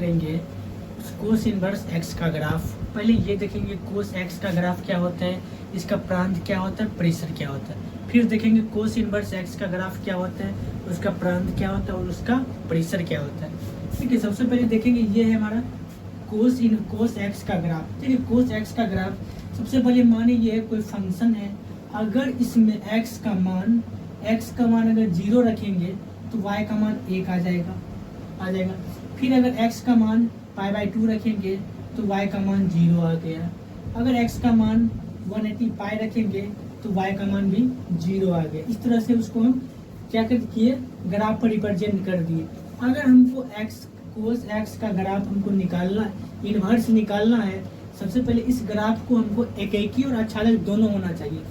करेंगे कोस inverse x का graph. पहले ये देखेंगे कोस एक्स का ग्राफ क्या होता है, इसका प्रांत क्या होता है, परिसर क्या होता है। फिर देखेंगे कोस इनवर्स एक्स का ग्राफ क्या होता है, उसका प्रांत क्या होता है और उसका परिसर क्या होता है। ठीक है, सबसे पहले देखेंगे ये है हमारा कोस एक्स का ग्राफ। ठीक है, कोस एक्स का ग्राफ सबसे पहले माने ये कोई फंक्शन है, अगर इसमें x का मान अगर 0 रखेंगे तो y का मान 1 आ जाएगा। फिर अगर x का मान π/2 रखेंगे तो y का मान 0 आ गया। अगर x का मान 180 पाई रखेंगे तो y का मान भी 0 आ गया। इस तरह से उसको हम क्या कर किए, ग्राफ पर रिप्रेजेंट कर दिए। अगर हमको कोस x का ग्राफ हमको निकालना, इनवर्स निकालना है, सबसे पहले इस ग्राफ को हमको एकेकी और आच्छादक दोनों होना चाहिए।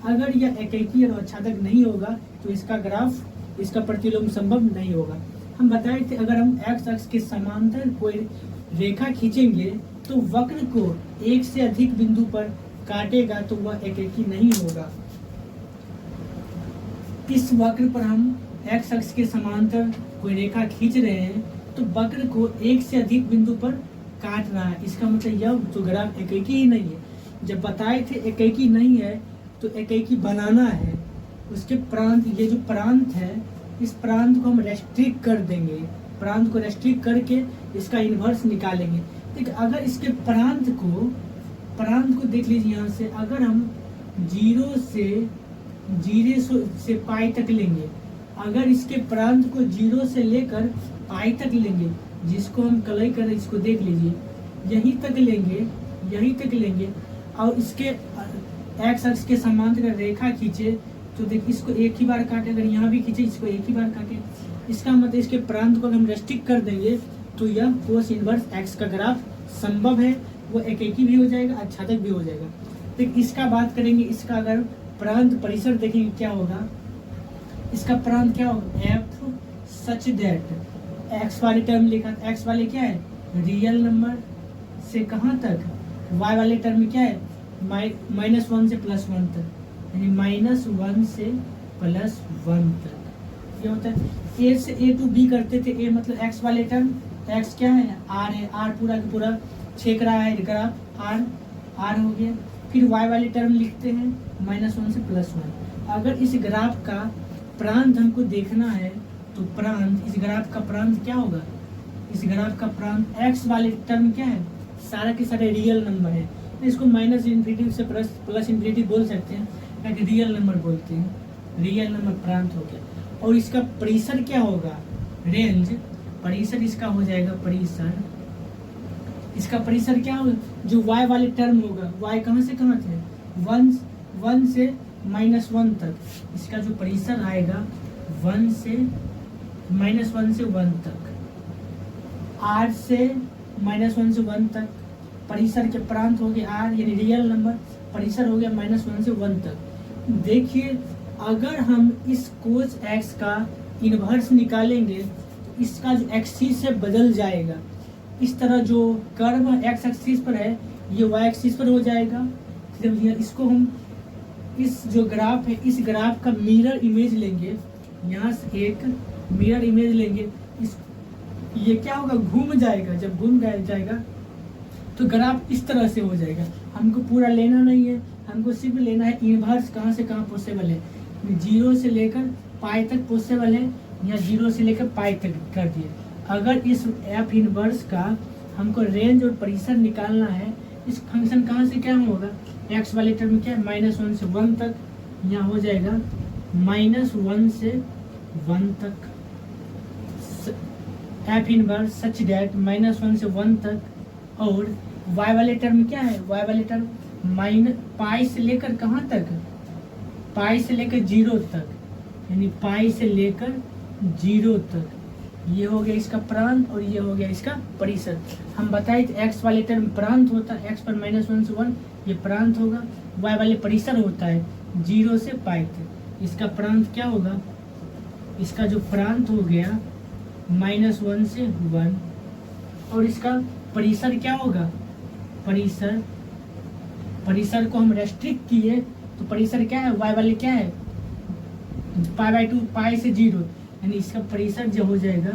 अगर यह एकेकी और आच्छादक नहीं होगा तो इसका ग्राफ, इसका प्रतिलोम संभव नहीं होगा। हम बताए थे अगर हम एक्स अक्ष के समांतर कोई रेखा खींचेंगे तो वक्र को एक से अधिक बिंदु पर काटेगा तो वह एकेकी नहीं होगा। इस वक्र पर हम एक्स अक्ष के समांतर कोई रेखा खींच रहे हैं तो वक्र को एक से अधिक बिंदु पर काट रहा है, इसका मतलब यह तो ग्राफ एकेकी ही नहीं है। जब बताए थे एकेकी नहीं है तो एकेकी बनाना है, उसके प्रांत, ये जो प्रांत है इस प्रांत को हम रेस्ट्रिक्ट कर देंगे, प्रांत को रेस्ट्रिक्ट करके इसका इन्वर्स निकालेंगे। ठीक, अगर इसके प्रांत को देख लीजिए यहाँ से, अगर हम 0 से पाई तक लेंगे, अगर इसके प्रांत को 0 से लेकर पाई तक लेंगे, जिसको हम कलई कर, इसको देख लीजिए, यहीं तक लेंगे और इसके एक्स अक्ष के समांतर रेखा खींचे तो देखिए इसको एक ही बार काटे, अगर यहाँ भी खींचे इसको एक ही बार काटे, इसका मतलब इसके प्रांत को हम रेस्ट्रिक्ट कर देंगे तो यह कोस इनवर्स एक्स का ग्राफ संभव है, वो एकेकी भी हो जाएगा, आच्छादक भी हो जाएगा। तो इसका बात करेंगे, इसका अगर प्रांत परिसर देखेंगे क्या होगा, इसका प्रांत क्या होगा, एफ सच दैट एक्स वाले टर्म लिखा, एक्स वाले क्या है रियल नंबर से कहाँ तक, वाई वाले टर्म में क्या है -1 से +1 तक, यानी -1 से +1 तक ये होता है। ए से ए टू बी करते थे, ए मतलब एक्स वाले टर्म, एक्स क्या है आर है, आर पूरा का पूरा छेक रहा है ग्राफ, आर हो गया। फिर वाई वाले टर्म लिखते हैं -1 से +1। अगर इस ग्राफ का प्रांत हमको देखना है तो प्रांत, इस ग्राफ का प्रांत क्या होगा, इस ग्राफ का प्रांत एक्स वाले टर्म क्या है, सारा के सारे रियल नंबर है, इसको -∞ से +∞ बोल सकते हैं, ताकि रियल नंबर बोलते हैं, रियल नंबर प्रांत हो गया। और इसका परिसर क्या होगा, रेंज, परिसर इसका हो जाएगा परिसर, इसका परिसर क्या होगा, जो y वाले टर्म होगा, y कहाँ से कहाँ थे 1 से -1 तक, इसका जो परिसर आएगा 1 से -1 तक, r से -1 से 1 तक, परिसर के प्रांत हो गए r यानी रियल नंबर, परिसर हो गया -1 से 1 तक। देखिए अगर हम इस कोस x का इन्वर्स निकालेंगे तो इसका जो एक्सिस से बदल जाएगा, इस तरह जो कर्व x एक्सिस पर है ये y एक्सिस पर हो जाएगा। इसको हम, इस जो ग्राफ है इस ग्राफ का मिरर इमेज लेंगे, यहाँ से एक मिरर इमेज लेंगे, इस ये क्या होगा, घूम जाएगा, जब घूम जाएगा तो ग्राफ इस तरह से हो जाएगा। हमको पूरा लेना नहीं है, हमको सिर्फ लेना है इन्वर्स कहाँ से कहाँ पॉसिबल है, 0 से लेकर पाई तक पॉसिबल है या 0 से लेकर पाई तक कर दिए। अगर इस एफ इन्वर्स का हमको रेंज और परिसर निकालना है, इस फंक्शन कहाँ से क्या होगा, एक्स वाले टर्म में क्या है -1 से 1 तक, यहाँ हो जाएगा -1 से 1 तक, एफ इनवर्स सच दैट -1 से 1 तक। और y वाले टर्म क्या है, y वाले टर्म पाई से लेकर कहाँ तक, पाई से लेकर 0 तक, यानी पाई से लेकर 0 तक, ये हो गया इसका प्रांत और ये हो गया इसका परिसर। हम बताए थे x वाले टर्म प्रांत होता है, x पर -1 से 1 ये प्रांत होगा, y वाले परिसर होता है 0 से पाई तक, इसका प्रांत क्या होगा, इसका जो प्रांत हो गया -1 से 1, और इसका परिसर क्या होगा, परिसर को हम रेस्ट्रिक्ट किए तो परिसर क्या है, y वाले क्या है π/2 पाई से 0, यानी इसका परिसर जो हो जाएगा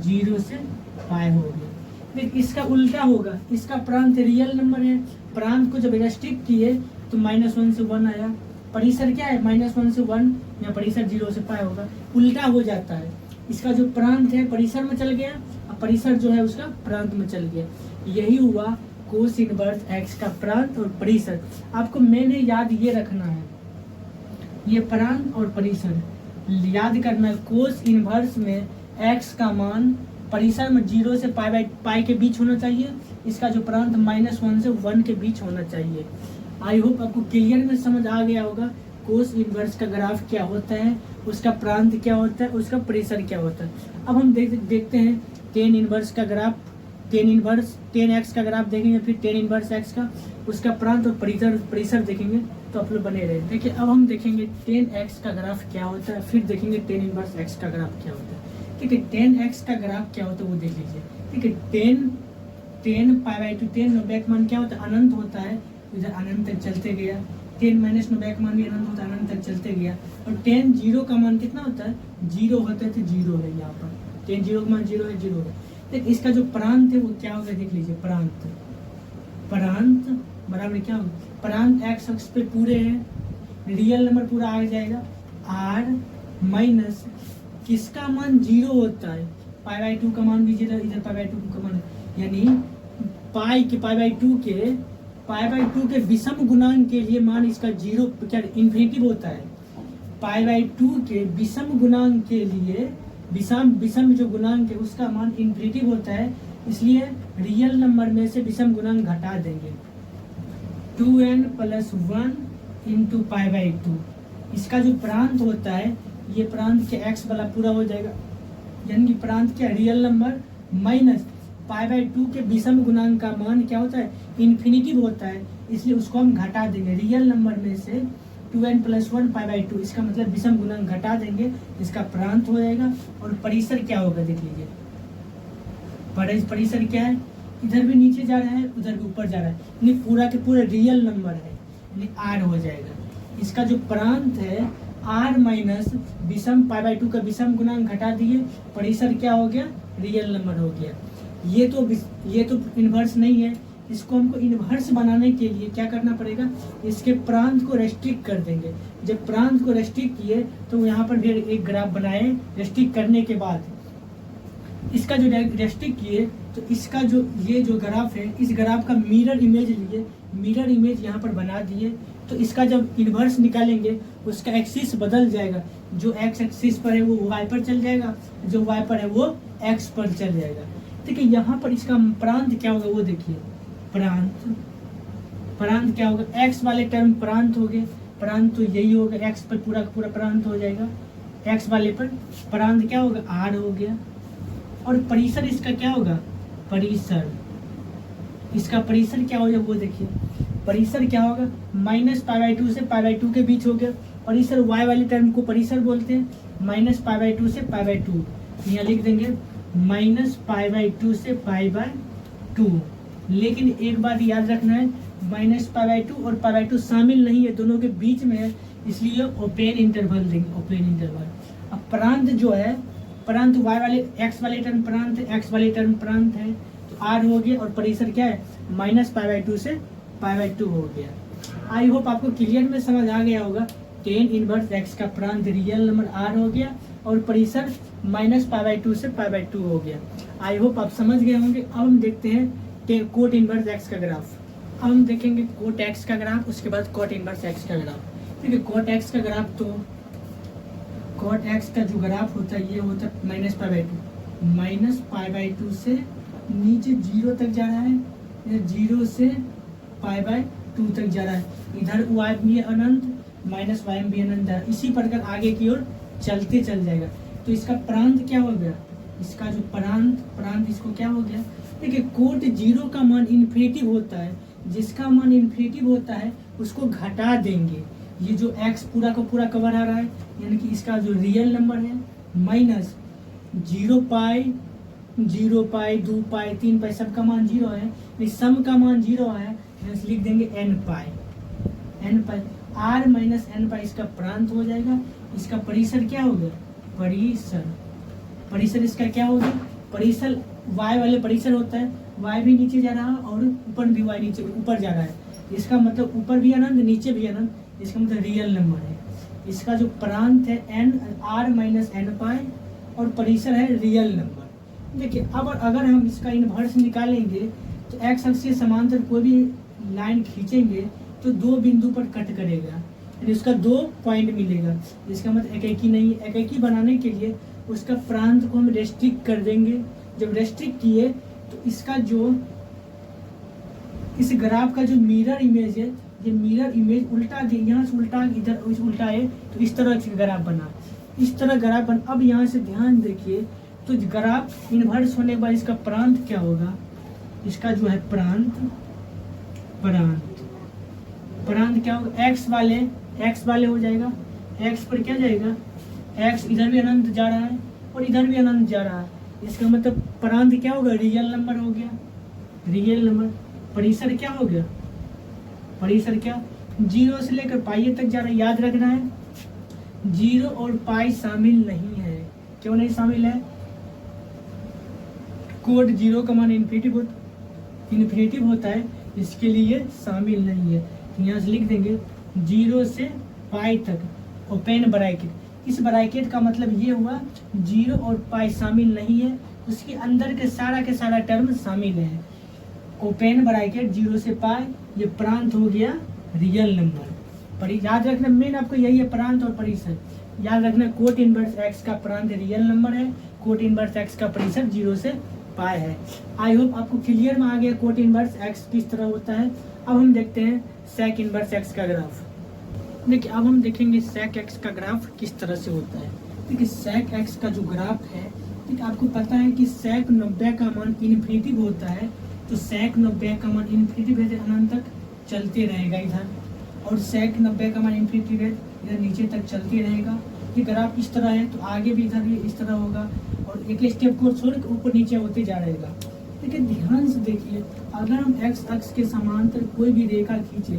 0 से पाई हो गया। फिर इसका उल्टा होगा, इसका प्रांत रियल नंबर है, प्रांत को जब रेस्ट्रिक्ट किए तो -1 से 1 आया, परिसर क्या है -1 से 1 या परिसर 0 से पाई होगा, उल्टा हो जाता है। इसका जो प्रांत है परिसर में चल गया और परिसर जो है उसका प्रांत में चल गया। यही हुआ कोस इनवर्स एक्स का प्रांत और परिसर। आपको मैंने याद ये रखना है, ये प्रांत और परिसर याद करना है। कोस इनवर्स में एक्स का मान परिसर में 0 से पाई के बीच होना चाहिए, इसका जो प्रांत -1 से 1 के बीच होना चाहिए। आई होप आपको क्लियर में समझ आ गया होगा कोस इनवर्स का ग्राफ क्या होता है, उसका प्रांत क्या होता है, उसका परिसर क्या होता है। अब हम देखते हैं टेन इनवर्स का ग्राफ, टेन एक्स का ग्राफ देखेंगे, फिर टेन इनवर्स एक्स का, उसका प्रांत और परिसर देखेंगे, तो आप लोग बने रहे। देखिए अब हम देखेंगे टेन एक्स का ग्राफ क्या होता है, फिर देखेंगे टेन इनवर्स एक्स का ग्राफ क्या होता है। ठीक है, टेन एक्स का ग्राफ क्या होता है वो देख लीजिए। ठीक है, टेन पाई/2, 10 नब्बे का मान क्या होता है, अनंत होता है, इधर अनंत तक चलते गया। 10 माइनस नब्बे का मान भी अनंत होता है, अनंत तक चलते गया। और 10 जीरो का मान कितना होता है, 0 होता है, तो 0 है यहाँ पर। 10 जीरो का मान 0 है, 0 है। तो इसका जो प्रांत है वो क्या होगा देख लीजिए। प्रांत बराबर क्या होगा, प्रांत एक्स अक्ष पे पूरे है, रियल नंबर पूरा आ जाएगा, r माइनस किसका मान 0 होता है, पाई/2 का मान भी 0, इधर पाई/2 का मान, यानी पाई/2 के विषम गुणांक के लिए मान इसका 0 क्या इन्फिनिटिव होता है। पाई/2 के विषम गुणांक के लिए विषम जो गुणांक है उसका मान इन्फिनिटिव होता है, इसलिए रियल नंबर में से विषम गुणांक घटा देंगे। 2n + 1 × पाई/2, इसका जो प्रांत होता है ये प्रांत के x वाला पूरा हो जाएगा, यानी कि प्रांत के रियल नंबर माइनस पाई/2 के विषम गुणांक का मान क्या होता है, इन्फिनिटिव होता है, इसलिए उसको हम घटा देंगे। रियल नंबर में से 2n + 1 पाई/2, इसका मतलब विषम गुणांक घटा देंगे, इसका प्रांत हो जाएगा। और परिसर क्या होगा देख लीजिए, परिसर क्या है, इधर भी नीचे जा रहा है, उधर भी ऊपर जा रहा है, यानी पूरा के पूरा रियल नंबर है, यानी r हो जाएगा। इसका जो प्रांत है r माइनस विषम पाई/2 का विषम गुणांक घटा दिए, परिसर क्या हो गया, रियल नंबर हो गया। ये तो इन्वर्स नहीं है, इसको हमको इन्वर्स बनाने के लिए क्या करना पड़ेगा, इसके प्रांत को रेस्ट्रिक्ट कर देंगे। जब प्रांत को रेस्ट्रिक्ट किए तो यहाँ पर फिर एक ग्राफ बनाए, रेस्ट्रिक्ट करने के बाद इसका जो रेस्ट्रिक्ट किए तो इसका जो ये जो ग्राफ है, इस ग्राफ का मिरर इमेज लिए, मिरर इमेज यहाँ पर बना दिए, तो इसका जब इन्वर्स निकालेंगे उसका एक्सिस बदल जाएगा, जो एक्स एक्सिस पर है वो वाई पर चल जाएगा, जो वाई पर है वो एक्स पर चल जाएगा। ठीक है, यहाँ पर इसका प्रांत क्या होगा वो देखिए, प्रांत क्या होगा, एक्स वाले टर्म प्रांत हो गए, प्रांत तो यही होगा, एक्स पर पूरा का पूरा प्रांत हो जाएगा, एक्स वाले पर प्रांत क्या होगा, आर हो गया। और परिसर इसका क्या होगा, परिसर, इसका परिसर क्या हो जाएगा वो देखिए, परिसर क्या होगा, -पाई/2 से पाई/2 के बीच हो गया। परिसर y वाले टर्म को परिसर बोलते हैं, -पाई/2 से पाई/2, यहाँ लिख देंगे -पाई/2 से पाई/2। लेकिन एक बात याद रखना है, -पाई/2 और पाई/2 शामिल नहीं है, दोनों के बीच में है, इसलिए ओपन इंटरवल देंगे, ओपन इंटरवल। अब प्रांत जो है, प्रांत y वाले x वाले टर्म प्रांत है, x वाले टर्म प्रांत है, तो r हो गया। और परिसर क्या है, -पाई/2 से पाई/2 हो गया। आई होप आपको क्लियर में समझ आ गया होगा। टेन इनवर्स x का प्रांत रियल नंबर r हो गया और परिसर -पाई/2 से पाई/2 हो गया। आई होप आप समझ गए होंगे। अब हम देखते हैं कोट इनवर्स x का ग्राफ। अब हम देखेंगे कोट x का ग्राफ, उसके बाद कोट इनवर्स x का ग्राफ। ठीक है, कोट x का ग्राफ, तो कोट x का जो ग्राफ होता है ये होता है -पाई/2 से नीचे 0 तक जा रहा है, 0 से पाई/2 तक जा रहा है, इधर y भी अनंत, -y भी अनंत है, इसी प्रकार आगे की ओर चलते चल जाएगा। तो इसका प्रांत क्या हो गया, इसका जो प्रांत इसको क्या हो गया। देखिए, कोट 0 का मान इन्फिनिटिव होता है, जिसका मान इन्फिनिटिव होता है उसको घटा देंगे। ये जो x पूरा का पूरा कवर आ रहा है, यानी कि इसका जो रियल नंबर है माइनस 0 पाई, 2 पाई, 3 पाई, सबका मान 0 है, इस सम का मान 0 है, लिख देंगे n पाई, r माइनस n पाई इसका प्रांत हो जाएगा। इसका परिसर क्या हो गया, परिसर इसका क्या हो गया, परिसर y वाले परिसर होता है, y भी नीचे जा रहा है और ऊपर भी y नीचे ऊपर जा रहा है। इसका मतलब ऊपर भी अनंत नीचे भी अनंत, इसका मतलब रियल नंबर है। इसका जो प्रांत है n r माइनस एन पाई और परिसर है रियल नंबर। देखिए अब अगर हम इसका इनवर्स निकालेंगे तो x अक्ष के समांतर कोई भी लाइन खींचेंगे तो दो बिंदु पर कट करेगा, यानी उसका 2 पॉइंट मिलेगा। इसका मतलब एकाकी नहीं है। एकाकी बनाने के लिए उसका प्रांत को हम रेस्ट्रिक्ट कर देंगे। जब रेस्ट्रिक्ट किए तो इसका जो इस ग्राफ का जो मिरर इमेज है, ये मिरर इमेज उल्टा दे, यहाँ से उल्टा इधर उल्टा है तो इस तरह से ग्राफ बना, इस तरह ग्राफ बना। अब यहाँ से ध्यान देखिए तो ग्राफ इन्वर्स होने के बाद इसका प्रांत क्या होगा, इसका जो है प्रांत क्या होगा, एक्स वाले हो जाएगा। एक्स पर क्या जाएगा, एक्स इधर भी अनंत जा रहा है और इधर भी अनंत जा रहा है। इसका मतलब प्रांत क्या होगा, रियल नंबर हो गया, रियल नंबर। परिसर क्या हो गया, परिसर क्या 0 से लेकर पाई तक जा रहा है। याद रखना है 0 और पाई शामिल नहीं है। क्यों नहीं शामिल है, कोड 0 का मान इन्फिनिटिव होता है, इसके लिए शामिल नहीं है। यहाँ से लिख देंगे 0 से पाई तक ओपन ब्रैकेट। इस ब्रैकेट का मतलब ये हुआ 0 और पाई शामिल नहीं है, उसके अंदर के सारा टर्म शामिल है। ओपन ब्रैकेट 0 से पाई, ये प्रांत हो गया रियल नंबर। याद रखना मेन आपको यही है, प्रांत और परिसर। याद रखना कोट इनवर्स एक्स का प्रांत रियल नंबर है, कोट इनवर्स एक्स का परिसर 0 से पाई है। आई होप आपको क्लियर में आ गया कोट इनवर्स एक्स किस तरह होता है। अब हम देखते हैं सेक इनवर्स एक्स का ग्राफ। देखिए अब हम देखेंगे सेक एक्स का ग्राफ किस तरह से होता है। देखिए सेक एक्स का जो ग्राफ है, ठीक आपको पता है कि सेक 90 का मान इन्फिनिटिव होता है, तो सेक 90 का मान इन्फिनिटिव है, अनंत तक चलते रहेगा इधर, और सेक 90 का मान इन्फिनिटिव है, इधर नीचे तक चलते रहेगा। ये ग्राफ इस तरह है तो आगे भी इधर भी इस तरह होगा, और एक स्टेप को छोड़ के ऊपर नीचे होते जा रहेगा। लेकिन ध्यान से देखिए, अगर हम एक्स अक्ष के समांतर कोई भी रेखा खींचे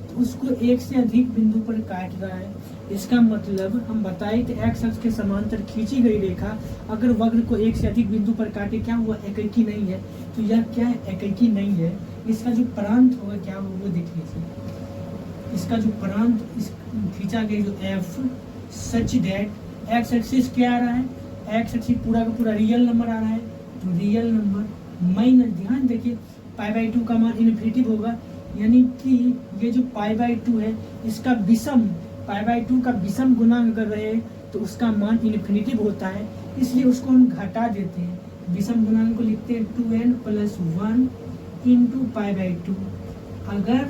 तो उसको एक से अधिक बिंदु पर काट रहा है। इसका मतलब हम बताए थे एक्स अक्ष के समांतर खींची गई रेखा अगर वक्र को एक से अधिक बिंदु पर काटे क्या हुआ, एकाकी नहीं है। तो यह क्या है, एकाकी नहीं है। इसका जो प्रांत होगा क्या होगा वो देख लीजिए। इसका जो प्रांत इस खींचा गया जो F such that x axis क्या आ रहा है, एक्स एक्सिस पूरा का पूरा रियल नंबर आ रहा है, तो रियल नंबर माइनस, ध्यान देखिए π/2 का मान इन्फिनिटिव होगा, यानी कि ये जो π/2 है इसका विषम, π/2 का विषम गुणांक अगर रहे तो उसका मान इन्फिनिटिव होता है, इसलिए उसको हम घटा देते हैं। विषम गुणांक को लिखते हैं 2n + 1 × π/2। अगर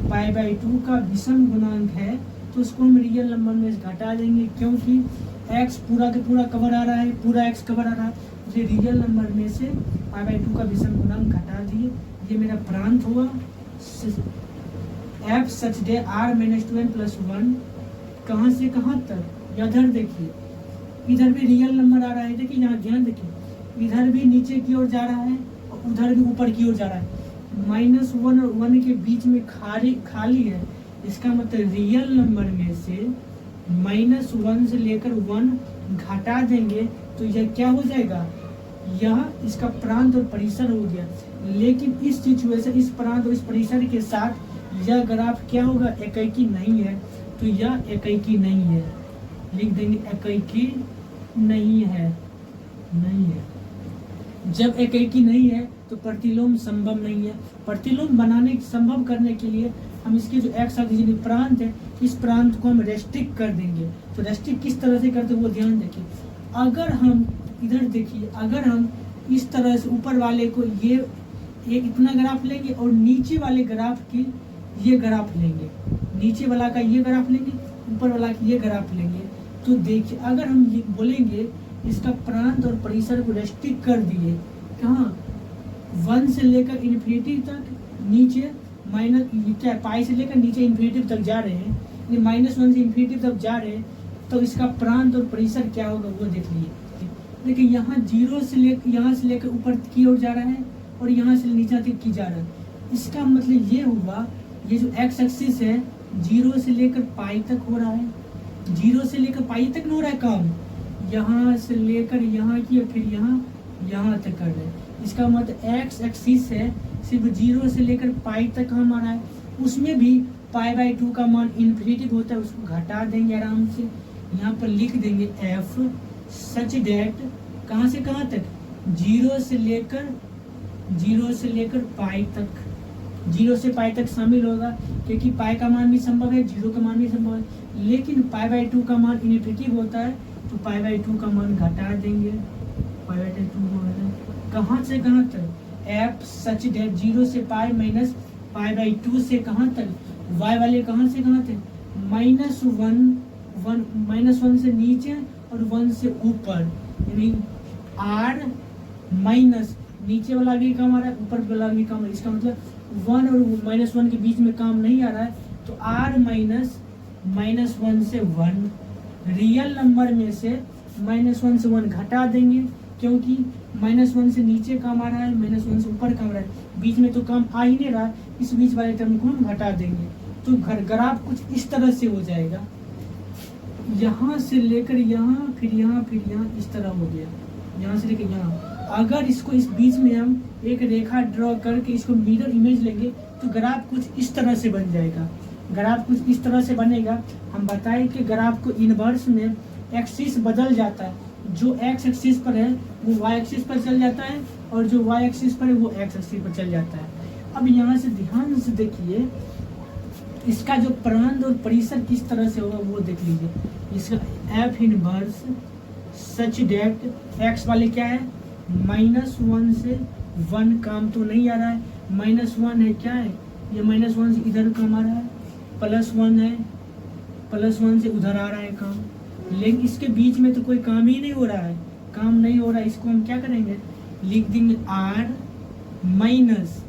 π/2 का विषम गुणांक है तो उसको हम रियल नंबर में घटा देंगे, क्योंकि x पूरा के पूरा कवर आ रहा है, पूरा x कवर आ रहा है, इसलिए रियल नंबर में से π/2 का विषम गुणांक घटा दिए। ये मेरा प्रांत हुआ f सच डे r - 2n + 1। कहाँ से कहाँ तक, इधर देखिए इधर भी रियल नंबर आ रहा है। देखिए यहाँ ध्यान देखिए, इधर भी नीचे की ओर जा रहा है और उधर भी ऊपर की ओर जा रहा है। -1 और 1 के बीच में खाली है। इसका मतलब रियल नंबर में से -1 से लेकर 1 घटा देंगे तो यह क्या हो जाएगा, यह इसका प्रांत और परिसर हो गया। लेकिन इस सिचुएशन, इस प्रांत और इस परिसर के साथ यह ग्राफ क्या होगा, एकाकी नहीं है, तो यह एकाकी नहीं है। लिख देंगे एकाकी नहीं है, नहीं है। जब एकाकी नहीं है तो प्रतिलोम संभव नहीं है। प्रतिलोम बनाने संभव करने के लिए हम इसके जो एक्स अक्ष प्रांत है, इस प्रांत को हम रेस्ट्रिक्ट कर देंगे। तो रेस्ट्रिक्ट किस तरह से करते वो ध्यान देखिए। अगर हम इधर देखिए, अगर हम इस तरह से ऊपर वाले को ये इतना ग्राफ लेंगे और नीचे वाले ग्राफ की ये ग्राफ लेंगे, नीचे वाला का ये ग्राफ लेंगे, ऊपर वाला की ये ग्राफ लेंगे, तो देखिए अगर हम ये बोलेंगे इसका प्रांत और परिसर को रेस्ट्रिक्ट कर दिए, कहाँ 1 से लेकर इन्फिनिटी तक, नीचे माइनस क्या पाई से लेकर नीचे इन्फिनिटिव तक जा रहे हैं, -1 से इन्फिनिटिव तक जा रहे हैं, तो इसका प्रांत और परिसर क्या होगा वो देख लीजिए। देखिए यहाँ 0 से लेकर, यहाँ से लेकर ऊपर की ओर जा रहा है और यहाँ से नीचे तक की जा रहा है। इसका मतलब ये हुआ, ये जो एक्स एक्सिस है 0 से लेकर पाई तक हो रहा है, 0 से लेकर पाई तक हो रहा है काम, यहाँ से लेकर यहाँ की फिर यहाँ तक कर रहे हैं। इसका मतलब एक्स एक्सिस है सिर्फ 0 से लेकर पाई तक काम आ रहा है, उसमें भी π/2 का मान इन्फिनिटी होता है, उसको घटा देंगे आराम से, यहाँ पर लिख देंगे एफ सच डेट कहाँ से कहाँ तक, 0 से लेकर पाई तक, 0 से पाई तक शामिल होगा क्योंकि पाई का मान भी संभव है, 0 का मान भी संभव है, लेकिन π/2 का मान इन्फिनिटी होता है तो π/2 का मान घटा देंगे, π/2 कहाँ से कहाँ तक, एफ सच डेट 0 से पाई माइनस π/2 से कहाँ तक, y वाले कहाँ से कहाँ तक, -1 से नीचे और 1 से ऊपर, यानी r माइनस नीचे वाला भी काम आ रहा है, ऊपर वाला भी काम आ रहा है, इसका मतलब 1 और -1 के बीच में काम नहीं आ रहा है, तो r -1 से 1, रियल नंबर में से -1 से 1 घटा देंगे क्योंकि -1 से नीचे काम आ रहा है, -1 से ऊपर काम आ रहा है, बीच में तो काम आ ही नहीं रहा, इस बीच वाले टर्म को हम घटा देंगे, तो ग्राफ कुछ इस तरह से हो जाएगा, यहाँ से लेकर यहाँ फिर यहाँ फिर यहाँ, इस तरह हो गया, यहाँ से लेकर यहाँ। अगर इसको इस बीच में हम एक रेखा ड्रॉ करके इसको मिरर इमेज लेंगे तो ग्राफ कुछ इस तरह से बन जाएगा, ग्राफ कुछ इस तरह से बनेगा। हम बताएं कि ग्राफ को इनवर्स में एक्सिस बदल जाता है, जो एक्स एक्सिस पर है वो वाई एक्सिस पर चल जाता है और जो वाई एक्सिस पर है वो एक्स एक्सिस पर चल जाता है। अब यहाँ से ध्यान से देखिए, इसका जो प्रांत और परिसर किस तरह से होगा वो देख लीजिए। इसका एफ इनवर्स सच डेट एक्स वाले क्या है, -1 से 1 काम तो नहीं आ रहा है, -1 है क्या है, ये -1 से इधर काम आ रहा है, +1 है, +1 से उधर आ रहा है काम, लेकिन इसके बीच में तो कोई काम ही नहीं हो रहा है, काम नहीं हो रहा है, इसको हम क्या करेंगे, लिख देंगे r माइनस,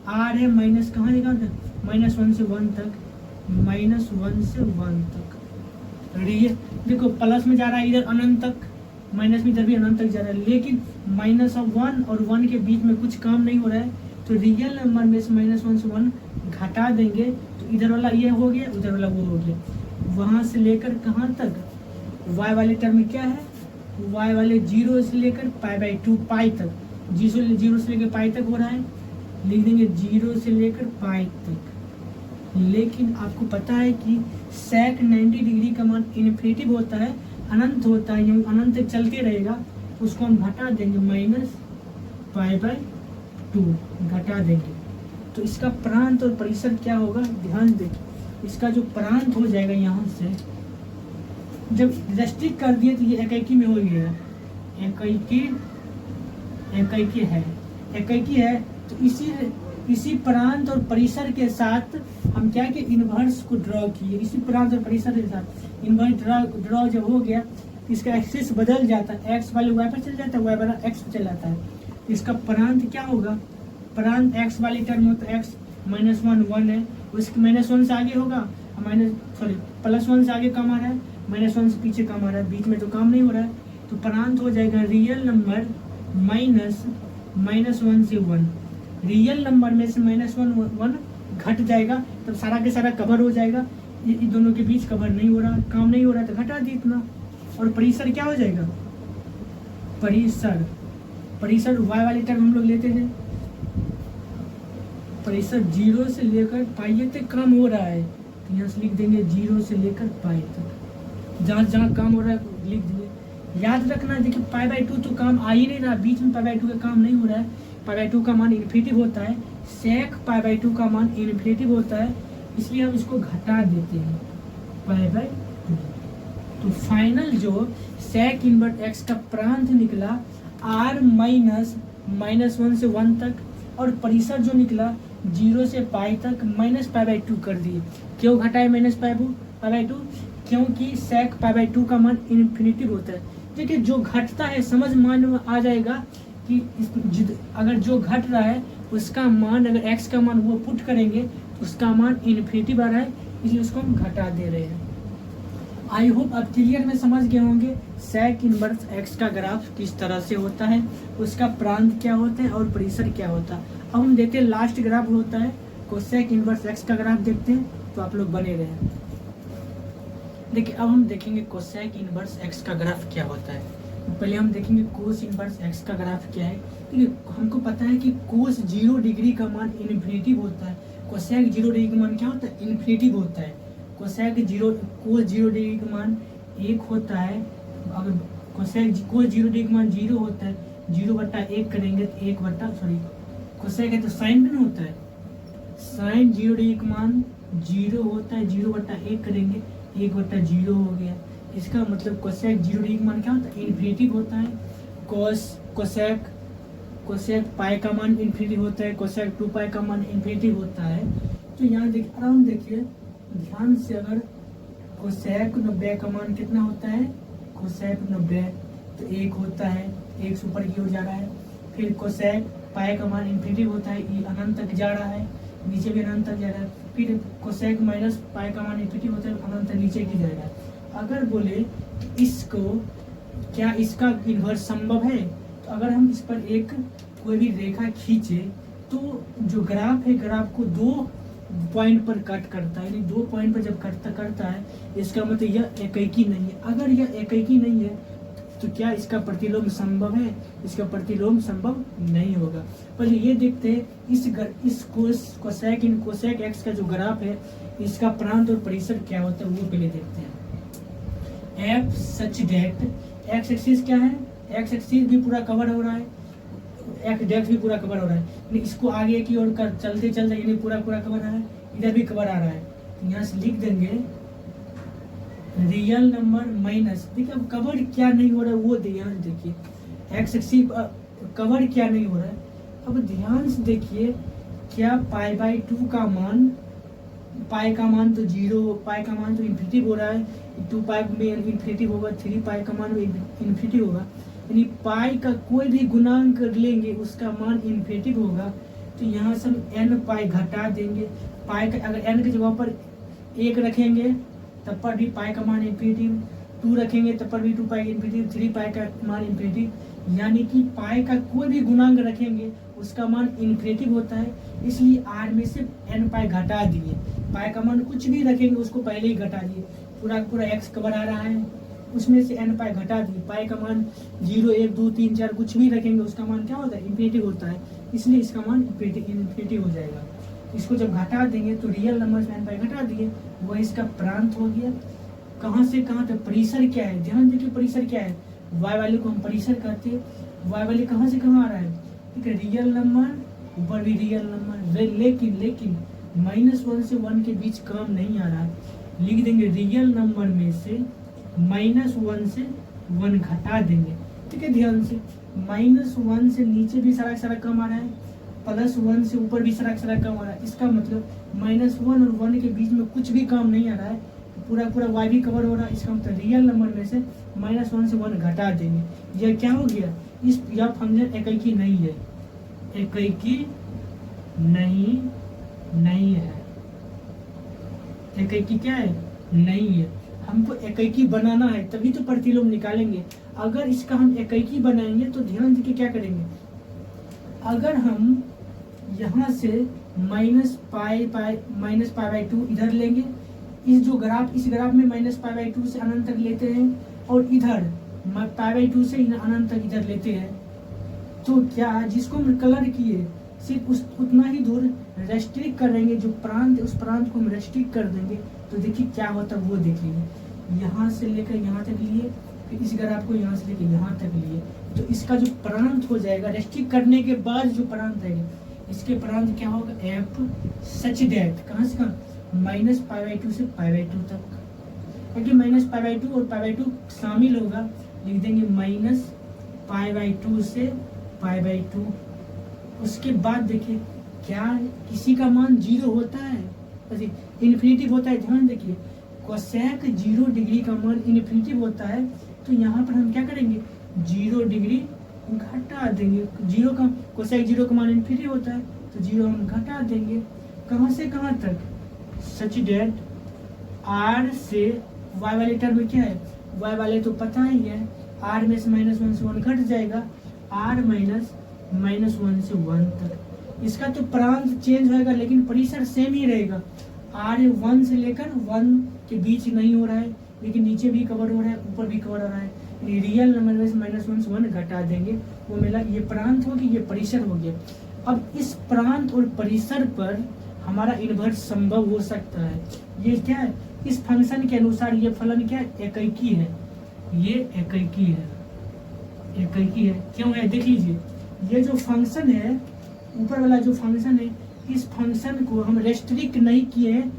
r है माइनस कहाँ लिखा था, -1 से 1 तक, -1 से 1 तक, देखो प्लस में जा रहा है इधर अनंत तक, माइनस में इधर भी अनंत तक जा रहा है, लेकिन -1 और 1 के बीच में कुछ काम नहीं हो रहा है, तो रियल नंबर में से -1 से 1 घटा देंगे तो इधर वाला ये हो गया, उधर वाला वो हो गया, वहाँ से लेकर कहाँ तक, y वाले टर्म क्या है, y वाले 0 से लेकर π/2 पाई तक, 0 से लेकर पाई तक हो रहा है, लिख देंगे 0 से लेकर पाई तक। लेकिन आपको पता है कि sec 90 डिग्री का मान इन्फिनिटी होता है, अनंत होता है, ये अनंत तक चलते रहेगा, उसको हम घटा देंगे -π/2 घटा देंगे, तो इसका प्रांत और परिसर क्या होगा, ध्यान देखिए, इसका जो प्रांत हो जाएगा यहाँ से जब रेस्ट्रिक्ट कर दिए तो ये एकाकी में हो गया, एकाकी है, तो इसी प्रांत और परिसर के साथ हम क्या कि इन्वर्स को ड्रॉ किए, इसी प्रांत और परिसर के साथ इन्वर्स ड्रॉ जब हो गया, इसका एक्सिस बदल जाता है, एक्स वाले वाई पर चल जाता है, वाई वाला एक्स पर चल जाता है, इसका प्रांत क्या होगा, प्रांत एक्स वाली टर्म हो तो एक्स -1 1 है, उसके -1 से आगे होगा, +1 से आगे काम आ रहा है, -1 से पीछे काम आ रहा है, बीच में तो काम नहीं हो रहा है, तो प्रांत हो जाएगा रियल नंबर -1 से 1, रियल नंबर में से -1 घट जाएगा, तब सारा के सारा कवर हो जाएगा, इन दोनों के बीच कवर नहीं हो रहा, काम नहीं हो रहा तो घटा दी इतना, और परिसर क्या हो जाएगा, परिसर y वाले टर्म हम लोग लेते थे, परिसर 0 से लेकर पाई तक काम हो रहा है, तो यहाँ से लिख देंगे 0 से लेकर पाई तक, जहाँ काम हो रहा है लिख देंगे। याद रखना, देखिए π/2 तो काम आ ही नहीं रहा, बीच में π/2 का काम नहीं हो रहा है, π/2 का मान इन्फिनिटी होता है, sec π/2 का मान इन्फिनिटी होता है, इसलिए हम इसको घटा देते हैं π/2, तो फाइनल जो sec इनवर्स x का प्रांत निकला r -1 से 1 तक, और परिसर जो निकला 0 से पाई तक -π/2 कर दिए। क्यों घटाए -π/2? क्योंकि sec π/2 का मान इन्फिनिटी होता है। देखिए जो घटता है समझ मान में आ जाएगा कि अगर जो घट रहा है उसका मान, अगर x का मान वो पुट करेंगे तो उसका मान इन्फिनिटी आ रहा है, इसलिए उसको हम घटा दे रहे हैं। आई होप आप क्लियर में समझ गए होंगे sec इनवर्स x का ग्राफ किस तरह से होता है, उसका प्रांत क्या होता है और परिसर क्या होता है। अब हम देखते हैं लास्ट ग्राफ होता है कोसेक इनवर्स x का ग्राफ देखते हैं, तो आप लोग बने रहे। देखिए अब हम देखेंगे कोसेक इनवर्स x का ग्राफ क्या होता है। पहले हम देखेंगे कोस इनवर्स एक्स का ग्राफ क्या है। देखिए हमको पता है कि कोस 0 डिग्री का मान इन्फिनिटिव होता है, कोसेक 0 डिग्री का मान क्या होता है, इन्फिनिटिव होता है। कोस 0 डिग्री का मान 1 होता है। अगर कोस 0 डिग्री का मान 0 होता है, 0/1 करेंगे तो 1 कोसेक है तो साइन में होता है, साइन 0 डिग्री का मान 0 होता है, 0/1 करेंगे 1/0 हो गया। इसका मतलब कोसेक 0 डिग्री का मान क्या होता है, इन्फिनिटिव होता है। कोसेक पाई का मान इन्फिनिटिव होता है, कोसेक 2 पाई का मान इन्फिनिटिव होता है। तो यहाँ देखिए आराम देखिए ध्यान से, अगर कोसेक 90 का मान कितना होता है, कोसेक 90 तो 1 होता है, 1 से ऊपर की ओर जा रहा है। फिर कोसेक पाई का मान इन्फिनिटिव होता है, ये अनंत तक जा रहा है, नीचे भी अनंत तक जा रहा है। फिर कोसेक माइनस पाई का मान इन्फिनिटिव होता है, अनंत नीचे की जाएगा। अगर बोले इसको क्या इसका इन्वर्स संभव है, तो अगर हम इस पर एक कोई भी रेखा खींचे तो जो ग्राफ है, ग्राफ को 2 पॉइंट पर कट करता है, यानी 2 पॉइंट पर जब करता है, इसका मतलब यह एकाकी नहीं है। अगर यह एकाकी नहीं है तो क्या इसका प्रतिलोम संभव है, इसका प्रतिलोम संभव नहीं होगा। पहले ये देखते हैं इस कोसेक एक्स का जो ग्राफ है, इसका प्रांत और परिसर क्या होता है वो पहले देखते हैं। एफ सच डेट एक्स एक्सिस क्या है, एक्स एक्सिस भी पूरा कवर हो रहा है, एक्स डेट भी पूरा कवर हो रहा है, यानी इसको आगे की ओर कर चलते यानी पूरा कवर आ रहा है, इधर भी कवर आ रहा है। यहाँ से लिख देंगे रियल नंबर माइनस, देखिए अब कवर क्या नहीं हो रहा है वो ध्यान देखिए, एक्स एक्सिस कवर क्या नहीं हो रहा है। अब ध्यान से देखिए क्या π/2 का मान, पाई का मान तो 0, पाई का मान तो इन्फिनिटिव हो रहा है, 2 पाई में इन्फिनिटिव होगा, 3 पाई का मान इन्फिनिटिव होगा, यानी पाई का कोई भी गुणांक लेंगे उसका मान इन्फिनिटिव होगा। तो यहाँ से हम n पाई घटा देंगे, पाई का अगर n की जगह पर 1 रखेंगे तब पर भी पाई का मान इन्फिनिटिव, 2 रखेंगे तब पर भी 2 पाई इन्फिनिटिव, 3 पाई का मान इन्फिनिटिव, यानी कि पाई का कोई भी गुणांक रखेंगे उसका मान इन्फिनिटिव होता है। इसलिए r में से n पाई घटा दिए, पाई का मान कुछ भी रखेंगे उसको पहले ही घटा दिए, पूरा x कवर आ रहा है, उसमें से n पाई घटा दिए, पाई का मान 0, 1, 2, 3, 4 कुछ भी रखेंगे उसका मान क्या होता है, इन्फिनिटिव होता है, इसलिए इसका मान इन्फिनिटिव हो जाएगा। इसको जब घटा देंगे तो रियल नंबर से n पाई घटा दिए, वह इसका प्रांत हो गया। कहाँ से कहाँ तक, परिसर क्या है, ध्यान देखिए परिसर क्या है, y वाले को हम परिसर कहते हैं, y वाले कहाँ से कहाँ आ रहा है, ठीक है, रियल नंबर ऊपर भी रियल नंबर, लेकिन -1 से 1 के बीच काम नहीं आ रहा है, लिख देंगे रियल नंबर में से -1 से 1 घटा देंगे, ठीक है। ध्यान से -1 से नीचे भी सारा कम आ रहा है, +1 से ऊपर भी सारा कम आ रहा है, इसका मतलब -1 और 1 के बीच में कुछ भी काम नहीं आ रहा है, पूरा y भी कवर हो रहा है, इसका मतलब रियल नंबर में से -1 से 1 घटा देंगे। यह क्या हो गया, यह फंक्शन एकाकी नहीं है, एकाकी नहीं है, एकाकी क्या है, नहीं है। हमको एकाकी बनाना है तभी तो प्रतिलोम निकालेंगे। अगर इसका हम एकाकी बनाएंगे तो ध्यान देखिए क्या करेंगे, अगर हम यहाँ से -π/2 इधर लेंगे, इस ग्राफ में -π/2 से अनंत तक लेते हैं, और इधर π/2 से अनंत तक इधर लेते हैं, तो क्या जिसको हम कलर किए सिर्फ उतना ही दूर रेस्ट्रिक्ट करेंगे, जो प्रांत उस प्रांत को हम रेस्ट्रिक्ट कर देंगे, तो देखिए क्या होता है वो देख लीजिए। यहाँ से लेकर यहाँ तक लिए, फिर इस ग्राफ को यहाँ से लेकर यहाँ तक लिए, तो इसका जो प्रांत हो जाएगा रेस्ट्रिक्ट करने के बाद जो प्रांत है, इसके प्रांत क्या होगा, एफ सच दैट, कहाँ से कहाँ, -π/2 से π/2 तक, क्योंकि -π/2 और π/2 शामिल होगा, लिख देंगे -π/2 से π/2। उसके बाद देखिए क्या किसी का मान 0 होता है, इन्फिनिटिव होता है, ध्यान देखिए कोसेक 0 डिग्री का मान इन्फिनिटिव होता है, तो यहाँ पर हम क्या करेंगे, 0 डिग्री घटा देंगे, कोसेक 0 का मान इन्फिनिटिव होता है, तो 0 हम घटा देंगे, कहाँ से कहाँ तक, सच डेट r से y वाले टर्म में क्या है, y वाले तो पता ही है, r में से -1 से 1 घट जाएगा, r -1 से 1 तक, इसका तो प्रांत चेंज होएगा लेकिन परिसर सेम ही रहेगा, r 1 से लेकर 1 के बीच नहीं हो रहा है, लेकिन नीचे भी कवर हो रहा है, ऊपर भी कवर हो रहा है, रियल नंबर में से -1 से 1 घटा देंगे, वो मिला। ये प्रांत हो गया, ये परिसर हो गया। अब इस प्रांत और परिसर पर हमारा इन्वर्स संभव हो सकता है। ये क्या है, इस फंक्शन के अनुसार ये फलन क्या है, एकैकी है। ये एकैकी है, एकैकी है। क्यों है, देख लीजिए, ये जो फंक्शन है, ऊपर वाला जो फंक्शन है, इस फंक्शन को हम रेस्ट्रिक्ट नहीं किए हैं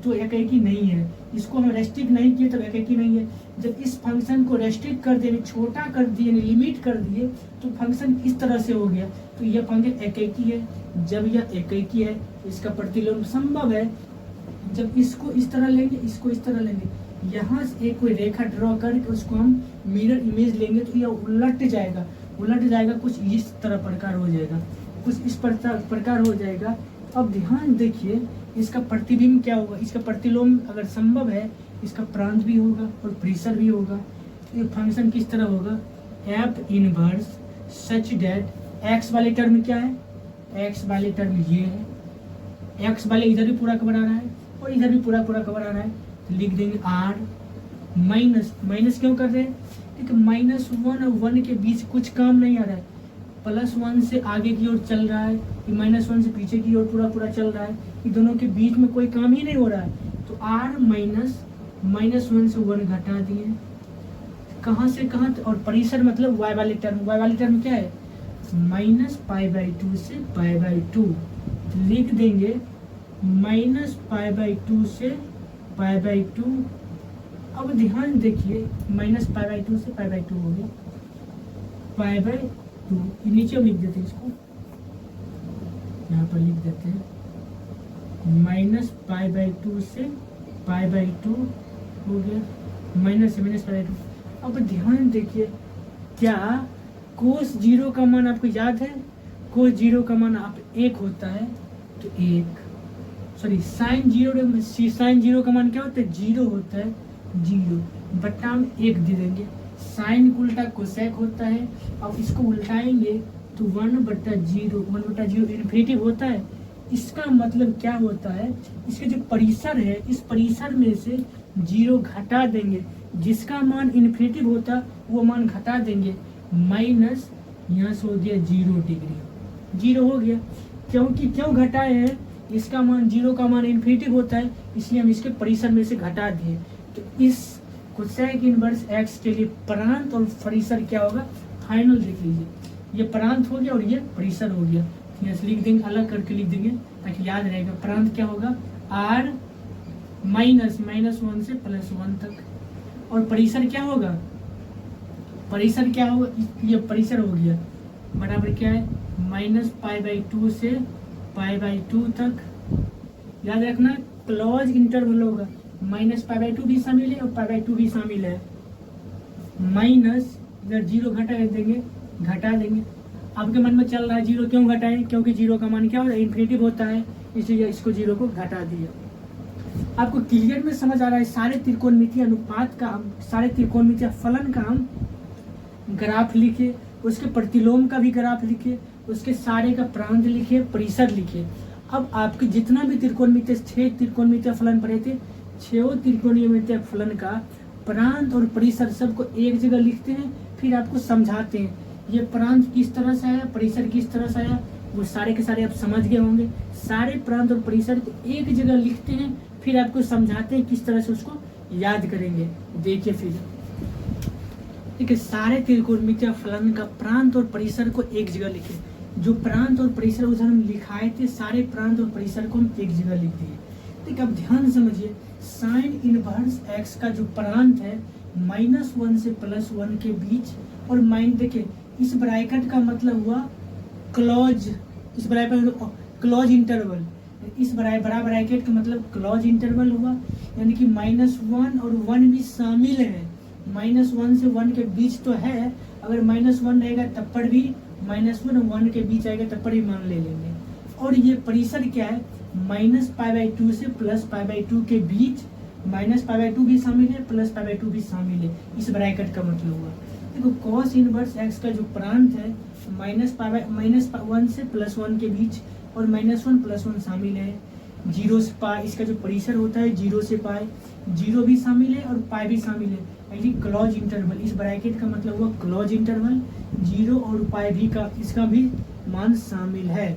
तो एकैकी नहीं है। इसको हम रेस्ट्रिक्ट नहीं किए तब एकैकी नहीं है। जब इस फंक्शन को रेस्ट्रिक्ट कर दिए, छोटा कर दिए, लिमिट कर दिए, तो फंक्शन इस तरह से हो गया, तो यह फंक्शन एकैकी है। जब यह एकैकी है, इसका प्रतिलोम संभव है। जब इसको इस तरह लेंगे, इसको इस तरह लेंगे, यहाँ से एक कोई रेखा ड्रॉ करके उसको हम मिरर इमेज लेंगे, तो यह उलट जाएगा, उलट जाएगा, कुछ इस तरह प्रकार हो जाएगा, कुछ इस प्रकार हो जाएगा। अब ध्यान देखिए, इसका प्रतिबिंब क्या होगा, इसका प्रतिलोम अगर संभव है, इसका प्रांत भी होगा और परिसर भी होगा। ये फंक्शन किस तरह होगा, एफ इनवर्स सच डेट एक्स वाले टर्म क्या है, एक्स वाले टर्म ये है, एक्स वाले इधर भी पूरा कवर आ रहा है और इधर भी पूरा कवर आ रहा है, तो लिख देंगे आर माइनस, माइनस क्यों कर रहे हैं, क्योंकि -1 और 1 के बीच कुछ काम नहीं आ रहा है। +1 से आगे की ओर चल रहा है, ये -1 से पीछे की ओर पूरा चल रहा है, ये दोनों के बीच में कोई काम ही नहीं हो रहा है। तो r -1 से 1 घटा दिए, कहाँ से कहाँ, और परिसर मतलब y वाले टर्म क्या है, -π/2 से π/2, लिख देंगे -π/2 से π/2। अब ध्यान देखिए, -π/2 से π/2 हो गया, π/2 नीचे हम लिख देते हैं, इसको यहाँ पर लिख देते हैं, -π/2 से π/2 हो गया, माइनस से -π/2। अब ध्यान देखिए, क्या कोस 0 का मान आपको याद है, कोस 0 का मान आप 1 होता है, तो 1, सॉरी साइन 0 का मान क्या होता है, 0 होता है, 0 बट्टा हम 1 दे देंगे। साइन को उल्टा कोसेक होता है, अब इसको उल्टाएंगे तो 1/0 इन्फिनिटिव होता है। इसका मतलब क्या होता है, इसके जो परिसर है, इस परिसर में से 0 घटा देंगे, जिसका मान इन्फिनिटिव होता वो मान घटा देंगे, माइनस यहाँ से हो गया 0 डिग्री, 0 हो गया। क्योंकि क्यों घटाए हैं, इसका मान 0 का मान इन्फिनिटिव होता है, इसलिए हम इसके परिसर में से घटा दिए। तो इस कोसेक इनवर्स x के लिए प्रांत और परिसर क्या होगा, फाइनल देख लीजिए, ये प्रांत हो गया और ये परिसर हो गया। यहाँ से लिख देंगे, अलग करके लिख देंगे ताकि याद रहेगा। प्रांत क्या होगा, r -1 से +1 तक, और परिसर क्या होगा, परिसर क्या होगा, ये परिसर हो गया, बराबर क्या है, -π/2 से π/2 तक। याद रखना क्लोज इंटरवल होगा, -π/2 भी शामिल है और π/2 भी शामिल है। माइनस इधर 0 घटा देंगे। आपके मन में चल रहा है 0 क्यों घटाएं, क्योंकि 0 का मान क्या होता है, इन्फिनिटिव होता है, इसलिए इसको 0 को घटा दिया। आपको क्लियर में समझ आ रहा है, सारे त्रिकोणमितीय अनुपात का हम, सारे त्रिकोणमितीय फलन का हम ग्राफ लिखे, उसके प्रतिलोम का भी ग्राफ लिखे, उसके सारे का प्रांत लिखे, परिसर लिखे। अब आपके जितना भी त्रिकोणमितीय 6 त्रिकोणमितीय फलन पढ़े थे, 6 त्रिकोणमितीय फलन का प्रांत और परिसर सबको एक जगह लिखते हैं, फिर आपको समझाते हैं ये प्रांत किस तरह से आया, परिसर किस तरह से आया, वो सारे के सारे आप समझ गए होंगे। सारे प्रांत और परिसर को एक जगह लिखते हैं, फिर आपको समझाते हैं किस तरह से उसको याद करेंगे। देखिए फिर ठीक है, सारे त्रिकोणमितीय फलन का प्रांत और परिसर को एक जगह लिखे। जो प्रांत और परिसर उधर हम लिखाए थे, सारे प्रांत और परिसर को हम एक जगह लिख दिए। ठीक है, अब ध्यान समझिए, साइन इनवर्स x का जो प्रांत है -1 से +1 के बीच, और माइन देखिए इस ब्रैकेट का मतलब हुआ क्लोज, इस ब्रैकेट क्लोज इंटरवल, इस बड़ा ब्रैकेट का मतलब क्लोज इंटरवल हुआ, यानी कि -1 और 1 भी शामिल है। -1 से 1 के बीच तो है, अगर -1 रहेगा तब पर भी, -1 और 1 के बीच आएगा तब पर भी मान ले लेंगे। और ये परिसर क्या है, -π/2 से +π/2 के बीच, -π/2 भी शामिल है, +π/2 भी शामिल है, इस ब्रैकेट का मतलब हुआ। देखो cos इनवर्स x का जो प्रांत है -1 से +1 के बीच, और -1 +1 शामिल है, जीरो से पाई, इसका जो परिसर होता है जीरो से पाई, जीरो भी शामिल है और पाई भी शामिल है, यानी क्लोज इंटरवल। इस ब्रैकेट का मतलब हुआ क्लोज इंटरवल, जीरो और पाई भी का इसका भी मान शामिल है।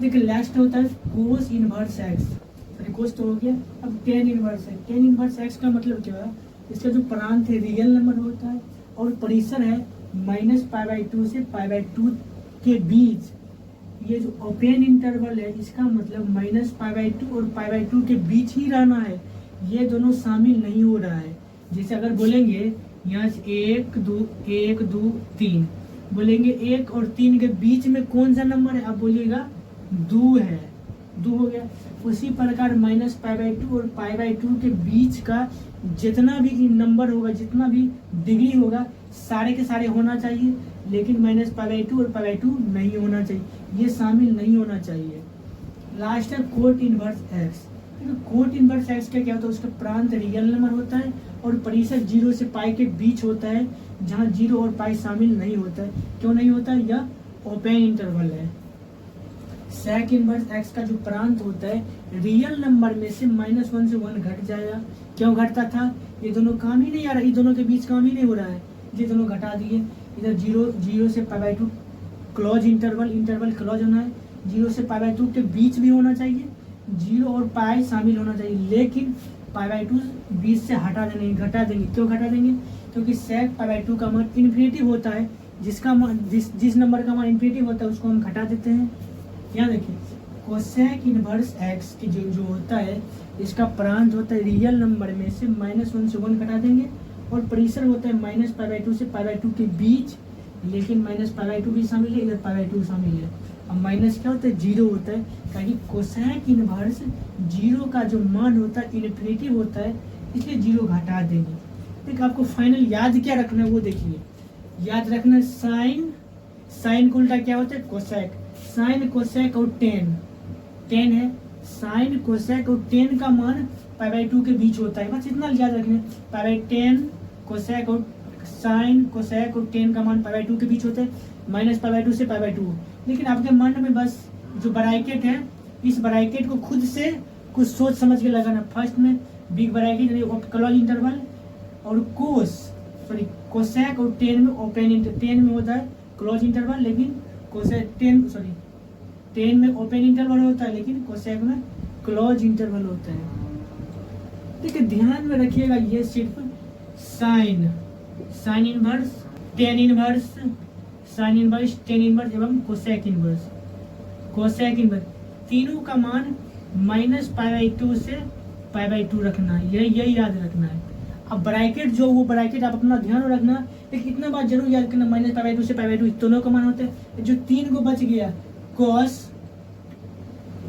देखिए लास्ट होता है कोस इनवर्स एक्स, कोस तो हो गया, अब टेन इनवर्स है। टेन इनवर्स एक्स का मतलब क्या है, इसका जो प्रांत है रियल नंबर होता है और परिसर है -π/2 से π/2 के बीच। ये जो ओपन इंटरवल है इसका मतलब -π/2 और π/2 के बीच ही रहना है, ये दोनों शामिल नहीं हो रहा है। जैसे अगर बोलेंगे यहाँ से 1 2 3 बोलेंगे 1 और 3 के बीच में कौन सा नंबर है, आप बोलिएगा 2 है, 2 हो गया। उसी प्रकार -π/2 और π/2 के बीच का जितना भी नंबर होगा, जितना भी डिग्री होगा, सारे के सारे होना चाहिए, लेकिन -π/2 और π/2 नहीं होना चाहिए, ये शामिल नहीं होना चाहिए। लास्ट है cot inverse x. Cot inverse x का क्या होता है, उसका प्रांत रियल नंबर होता है और परिसर 0 से पाई के बीच होता है, जहाँ 0 और पाई शामिल नहीं होता है। क्यों नहीं होता है, यह ओपन इंटरवल है। सेक इनवर्स एक्स का जो प्रांत होता है रियल नंबर में से -1 से 1 घट जाएगा। क्यों घटता था, ये दोनों काम ही नहीं आ रहा, ये दोनों के बीच काम ही नहीं हो रहा है, ये दोनों घटा दिए। इधर 0 से π/2 क्लोज इंटरवल क्लोज होना है, 0 से π/2 के बीच भी होना चाहिए, 0 और पाई शामिल होना चाहिए, लेकिन π/2 बीच से हटा देंगे, घटा देंगे। क्यों घटा देंगे, क्योंकि सेक π/2 का मान इन्फिनिटिव होता है, जिसका मान जिस नंबर का मान इन्फिनिटिव होता है उसको हम घटा देते हैं। यहाँ देखिए कोसेक इनवर्स एक्स की जो होता है, इसका प्रांत होता है रियल नंबर में से -1 से 1 घटा देंगे और परिसर होता है -π/2 से π/2 के बीच, लेकिन -π/2 भी शामिल है, इधर π/2 शामिल है। अब माइनस क्या होता है, 0 होता है, क्योंकि कोसेक इनवर्स 0 का जो मान होता है इन्फिनिटिव होता है, इसलिए 0 घटा देंगे। देखिए आपको फाइनल याद क्या रखना है वो देखिए, याद रखना साइन का उल्टा क्या होता है, कोसेक। साइन कोसेक और टेन है, साइन कोसेक और टेन का मान π/2 के बीच होता है, बस इतना याद रखना। π/10 कोसेक और साइन कोसेक और टेन का मान π/2 के बीच होता है, -π/2 से π/2। लेकिन आपके मन में बस जो ब्रैकेट है, इस ब्रैकेट को खुद से कुछ सोच समझ के लगाना। फर्स्ट में बिग ब्रैकेट यानी क्लोज इंटरवल और कोसेक और टेन में टेन में होता है क्लोज इंटरवल, लेकिन कोसेक टेन में ओपन इंटरवल होता है, लेकिन कोसेक में क्लोज इंटरवल होता है। ठीक है, ध्यान में रखिएगा, ये सिर्फ sine inverse, tan inverse, sine inverse, tan inverse एवं कोसेक इनवर्स तीनों का मान -π/2 से π/2 रखना है, यही याद रखना है। अब ब्रैकेट वो ब्रैकेट आप अपना ध्यान रखना, लेकिन इतना बात जरूर याद करना, -π/2 से π/2 दोनों का मान होता है। जो 3 को बच गया, कोस,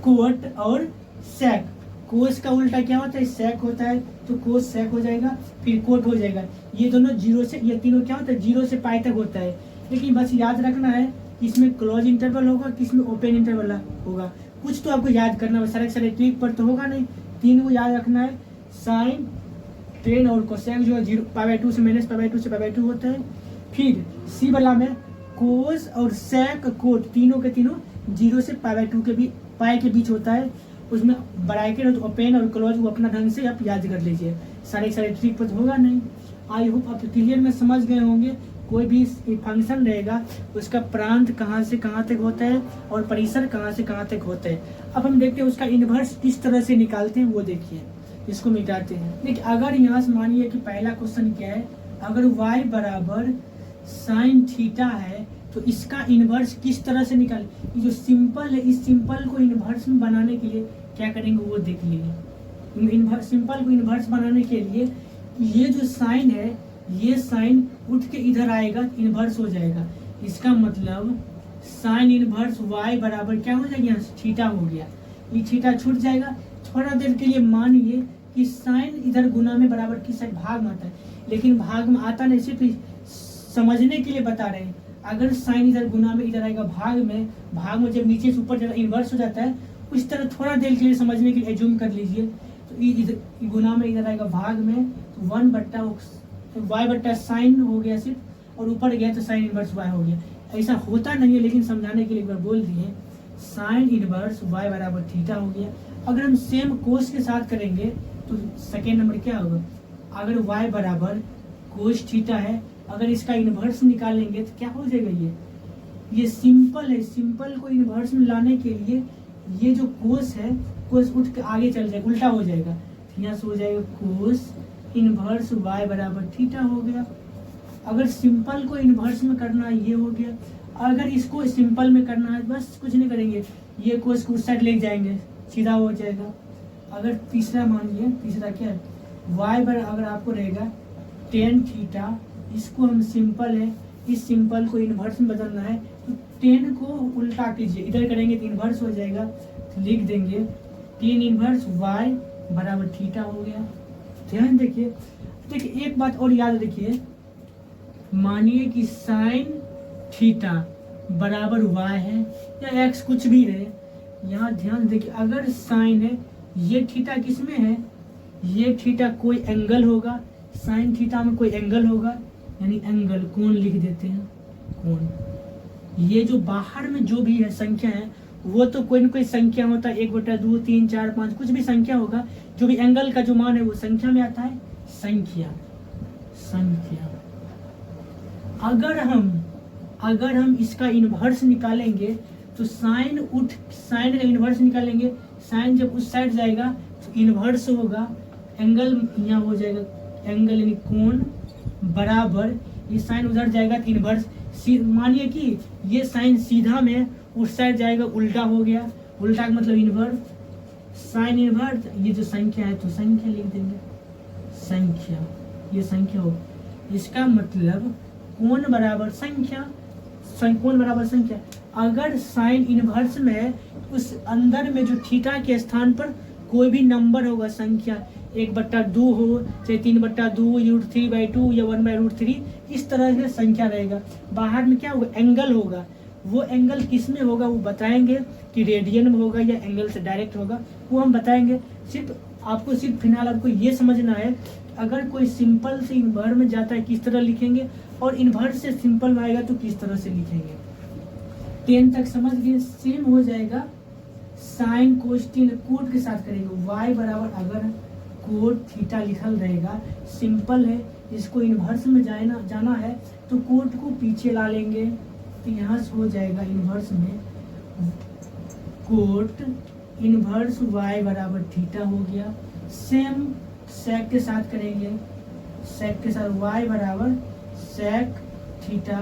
कोट और सेक। कोस का उल्टा क्या होता है, सेक होता है, तो कोस सेक हो जाएगा, फिर कोट हो जाएगा। ये दोनों 0 से, ये तीनों क्या होता है, 0 से पाई तक होता है। लेकिन बस याद रखना है किसमें क्लोज इंटरवल होगा, किसमें ओपन इंटरवल होगा, कुछ तो आपको याद करना है। सारे ट्रिक पर तो होगा नहीं, 3 को याद रखना है, साइन, टेन और कोसेक जो है π/2 से -π/2 से π/2 होता है। फिर सी वाला में कोस और सेक कोट तीनों के तीनों 0 से π/2 के भी पाई के बीच होता है। उसमें ब्रैकेट ओपन और क्लोज वो अपना ढंग से आप याद कर लीजिए, सारे ट्रिक पर तो होगा नहीं। आई होप आप क्लियर में समझ गए होंगे। कोई भी फंक्शन रहेगा उसका प्रांत कहाँ से कहाँ तक होता है और परिसर कहाँ से कहाँ तक होता है। अब हम देखते हैं उसका इन्वर्स किस तरह से निकालते हैं, वो देखिए, इसको मिटाते हैं। देखिए अगर यहाँ से मानिए कि पहला क्वेश्चन क्या है, अगर y बराबर साइन थीटा है तो इसका इन्वर्स किस तरह से निकाल, ये जो सिंपल है, इस सिंपल को इन्वर्स में बनाने के लिए क्या करेंगे वो देख लीजिए। सिंपल को इन्वर्स बनाने के लिए ये जो साइन है, ये साइन उठ के इधर आएगा, इन्वर्स हो जाएगा। इसका मतलब साइन इन्वर्स y बराबर क्या हो जाएगा, थीटा हो गया। ये थीटा छूट जाएगा। थोड़ा देर के लिए मानिए कि साइन इधर गुना में बराबर की साइड भाग में आता है, लेकिन भाग में आता नहीं, सिर्फ समझने के लिए बता रहे हैं। अगर साइन इधर गुना में इधर आएगा भाग में जब नीचे से ऊपर जाता इन्वर्स हो जाता है, उस तरह थोड़ा देर के लिए समझने के लिए एज्यूम कर लीजिए। तो इधर गुना में इधर आएगा भाग में, तो 1/y साइन हो गया सिर्फ, और ऊपर गया तो साइन इनवर्स y हो गया। ऐसा होता नहीं है, लेकिन समझाने के लिए एक बार बोल दिए, साइन इनवर्स y बराबर थीटा हो गया। अगर हम सेम कोस के साथ करेंगे तो सेकेंड नंबर क्या होगा, अगर y बराबर कोस थीटा है, अगर इसका इन्वर्स निकालेंगे तो क्या हो जाएगा, ये सिंपल है। सिंपल को इन्वर्स में लाने के लिए ये जो कोस है, कोस उठ के आगे चल जाएगा, उल्टा हो जाएगा। यहाँ से हो जाएगा कोस इन्वर्स y बराबर थीटा हो गया। अगर सिंपल को इन्वर्स में करना है ये हो गया। अगर इसको सिंपल में करना है बस कुछ नहीं करेंगे, ये कोस को उस साइड ले जाएंगे, सीधा हो जाएगा। अगर तीसरा मानिए, तीसरा क्या है, y बराबर अगर आपको रहेगा टेन थीटा, इसको हम सिंपल है, इस सिंपल को इन्वर्स में बदलना है तो टेन को उल्टा कीजिए, इधर करेंगे तो इन्वर्स हो जाएगा, तो लिख देंगे टेन इन्वर्स y बराबर थीटा हो गया। ध्यान देखिए, देखिए एक बात और याद रखिए, मानिए कि साइन थीटा बराबर y है या x कुछ भी रहे, यहाँ ध्यान देखिए अगर साइन है, ये थीटा किस में है, ये थीटा कोई एंगल होगा, साइन थीटा में कोई एंगल होगा, यानी एंगल कोण लिख देते हैं, कोण। ये जो बाहर में जो भी है संख्या है वो तो कोई न कोई संख्या होता है, 1/2 3 4 5 कुछ भी संख्या होगा, जो भी एंगल का जो मान है वो संख्या में आता है, संख्या। अगर हम इसका इन्वर्स निकालेंगे तो साइन का इन्वर्स निकालेंगे, साइन जब उस साइड जाएगा तो इन्वर्स होगा, एंगल यहाँ हो जाएगा, एंगल यानी कोण बराबर, ये साइन उधर जाएगा तो इन्वर्स। मानिए कि ये साइन सीधा में उस साइड जाएगा, उल्टा हो गया, उल्टा का मतलब इन्वर्स, साइन इन्वर्स, ये जो संख्या है तो संख्या लिख देंगे, संख्या, ये संख्या हो, इसका मतलब कोण बराबर संख्या, कोण बराबर संख्या। अगर साइन इन्वर्स में है उस अंदर में जो थीटा के स्थान पर कोई भी नंबर होगा, संख्या 1/2 हो, चाहे 3/2, √3/2 या 1/√3, इस तरह से संख्या रहेगा। बाहर में क्या होगा, एंगल होगा, वो एंगल किस में होगा वो बताएंगे कि रेडियन में होगा या एंगल से डायरेक्ट होगा, वो हम बताएंगे। सिर्फ फिलहाल आपको ये समझना है, अगर कोई सिंपल से इन्वर्स में जाता है किस तरह लिखेंगे, और इन्वर्स से सिंपल में आएगा तो किस तरह से लिखेंगे। 10 तक समझ गए, सेम हो जाएगा साइन कोस्टिन कोट के साथ करेंगे। y बराबर अगर कोट थीटा लिखल रहेगा, सिंपल है, इसको इन्वर्स में जाना है तो कोट को पीछे ला लेंगे, तो यहाँ से हो जाएगा इन्वर्स में कोट इन्वर्स y बराबर थीटा हो गया। सेम सेक के साथ करेंगे, सेक के साथ y बराबर सेक थीटा,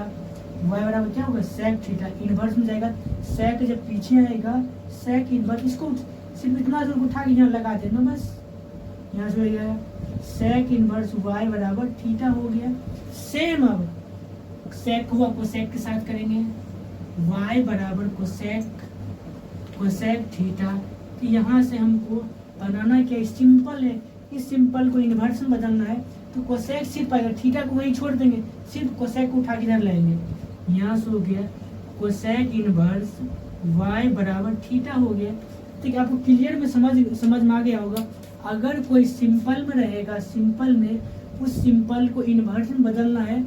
y बराबर क्या होगा, सेक थीटा, इन्वर्स में जाएगा, सेक जब पीछे आएगा सेक इन्वर्स, इसको सिर्फ इतना दूर उठा के यहाँ लगा देना बस, यहाँ से हो गया सेक इन्वर्स y बराबर थीटा हो गया। सेम अब सेक को कोसेक के साथ करेंगे, y बराबर कोसेक थीटा, तो यहाँ से हमको बनाना क्या, सिंपल है, इस सिंपल को इन्वर्स में बदलना है तो कोसेक सिर्फ आएगा, थीटा को वही छोड़ देंगे, सिर्फ कोसेक को उठा के इधर लाएंगे, यहाँ से हो गया कोसेक इन्वर्स y बराबर थीटा हो गया। ठीक है, आपको क्लियर में समझ में आ गया होगा। अगर कोई सिंपल में रहेगा, सिंपल में उस सिंपल को इन्वर्स में बदलना है,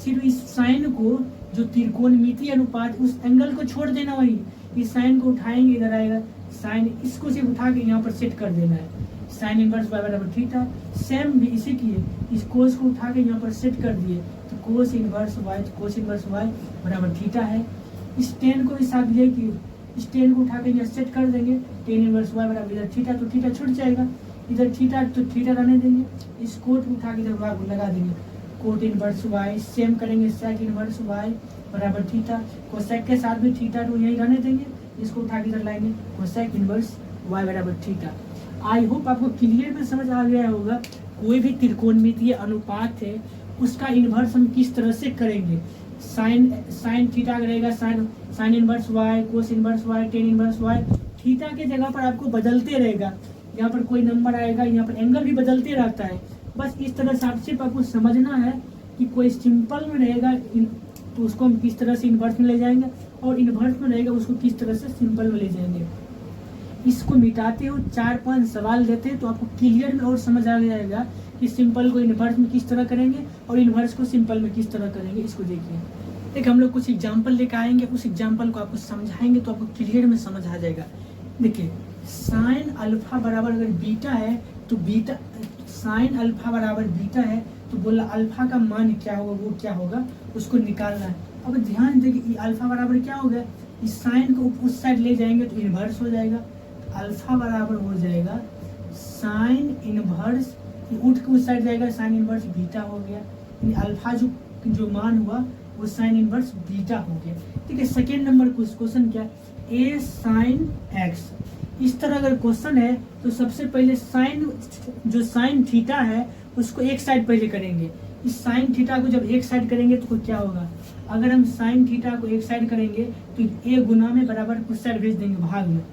सिर्फ इस साइन को जो त्रिकोणमितीय अनुपात उस एंगल को छोड़ देना, वही इस साइन को उठाएंगे, इधर आएगा साइन, इसको सिर्फ उठा के यहाँ पर सेट कर देना है, साइन इनवर्स y बराबर थीटा। सेम भी इसी किए, इस कोस को उठा के यहाँ पर सेट कर दिए तो cos inverse y, cos inverse y बराबर थीटा है। इस टेन को भी साथ दिए कि इस टेन को उठा के यहाँ सेट कर देंगे, टेन इनवर्स y बराबर इधर थीटा, तो थीटा छूट जाएगा, इधर थीटा तो थीटा रहने देंगे, इस कोट को उठा के इधर लगा देंगे, कोट इनवर्स y। सेम करेंगे सेक इनवर्स y बराबर थीटा, कोसेक के साथ भी थीटा तो यही रहने देंगे, इसको उठा के इधर लाएंगे, कोसेक इनवर्स y बराबर थीटा। आई होप आपको क्लियर में समझ आ गया होगा। कोई भी त्रिकोणमितीय अनुपात है उसका इन्वर्स हम किस तरह से करेंगे। साइन थीटा रहेगा, sine inverse y, cos inverse y, tan inverse y, theta के जगह पर आपको बदलते रहेगा, यहाँ पर कोई नंबर आएगा, यहाँ पर एंगल भी बदलते रहता है। बस इस तरह से सिर्फ आपको समझना है कि कोई सिंपल में रहेगा तो उसको हम किस तरह से इन्वर्स में ले जाएंगे, और इन्वर्स में रहेगा उसको किस तरह से सिंपल में ले जाएंगे। इसको मिटाते हो 4-5 सवाल देते हैं तो आपको क्लियर में और समझ आ जाएगा कि सिंपल को इन्वर्स में किस तरह करेंगे और इन्वर्स को सिंपल में किस तरह करेंगे। इसको देखिए, हम लोग कुछ एग्जाम्पल लेकर आएंगे, उस एग्जाम्पल को आपको समझाएंगे तो आपको क्लियर में समझ आ जाएगा। देखिए साइन अल्फा बराबर अगर बीटा है तो बीटा, साइन अल्फा बराबर बीटा है तो बोला अल्फा का मान क्या होगा, वो क्या होगा उसको निकालना है। अब ध्यान देखिए अल्फा बराबर क्या हो गया, इस साइन को उस साइड ले जाएंगे तो इन्वर्स हो जाएगा। अल्फा बराबर हो जाएगा साइन इनवर्स, उठ के उस साइड जाएगा, साइन इनवर्स बीटा हो गया। यानी अल्फा जो मान हुआ वो साइन इनवर्स बीटा हो गया। ठीक है, सेकेंड नंबर क्वेश्चन क्या, ए साइन एक्स। इस तरह अगर क्वेश्चन है तो सबसे पहले साइन, जो साइन थीटा है उसको एक साइड पहले करेंगे। इस साइन थीटा को जब एक साइड करेंगे तो क्या होगा, अगर हम साइन थीटा को एक साइड करेंगे तो ए गुना में बराबर कुछ साइड भेज देंगे भाग में।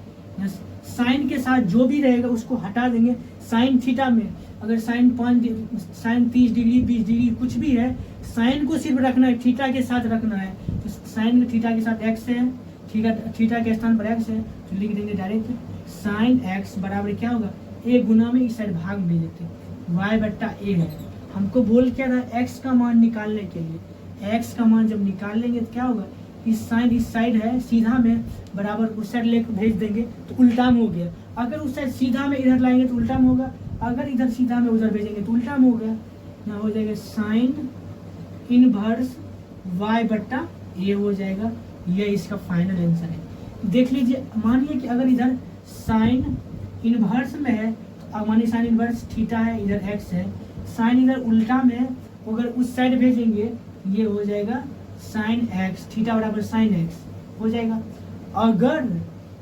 साइन के साथ जो भी रहेगा उसको हटा देंगे। साइन थीटा में अगर साइन 30 डिग्री 20 डिग्री कुछ भी है, साइन को सिर्फ रखना है, थीटा के साथ रखना है। तो साइन थीटा के साथ एक्स है, थीटा के स्थान पर एक्स है तो लिख देंगे डायरेक्ट साइन एक्स बराबर क्या होगा, ए गुना में इस साइड भाग में देते वाई बट्टा ए है। हमको बोल क्या रहा, एक्स का मान निकालने के लिए। एक्स का मान जब निकाल लेंगे तो क्या होगा, इस साइड है सीधा में बराबर उस साइड लेकर भेज देंगे तो उल्टा में हो गया। अगर उस साइड सीधा में इधर लाएंगे तो उल्टा में होगा, अगर इधर सीधा में उधर भेजेंगे तो उल्टा में हो गया। यहाँ हो जाएगा साइन इनवर्स वाई बट्टा ए हो जाएगा। यह इसका फाइनल आंसर है। देख लीजिए, मानिए कि अगर इधर साइन इनवर्स में है तो मानिए साइन इनवर्स थीटा है, इधर एक्स है, साइन इधर उल्टा में है, अगर उस साइड भेजेंगे ये हो जाएगा साइन एक्स, थीटा बराबर साइन एक्स हो जाएगा। अगर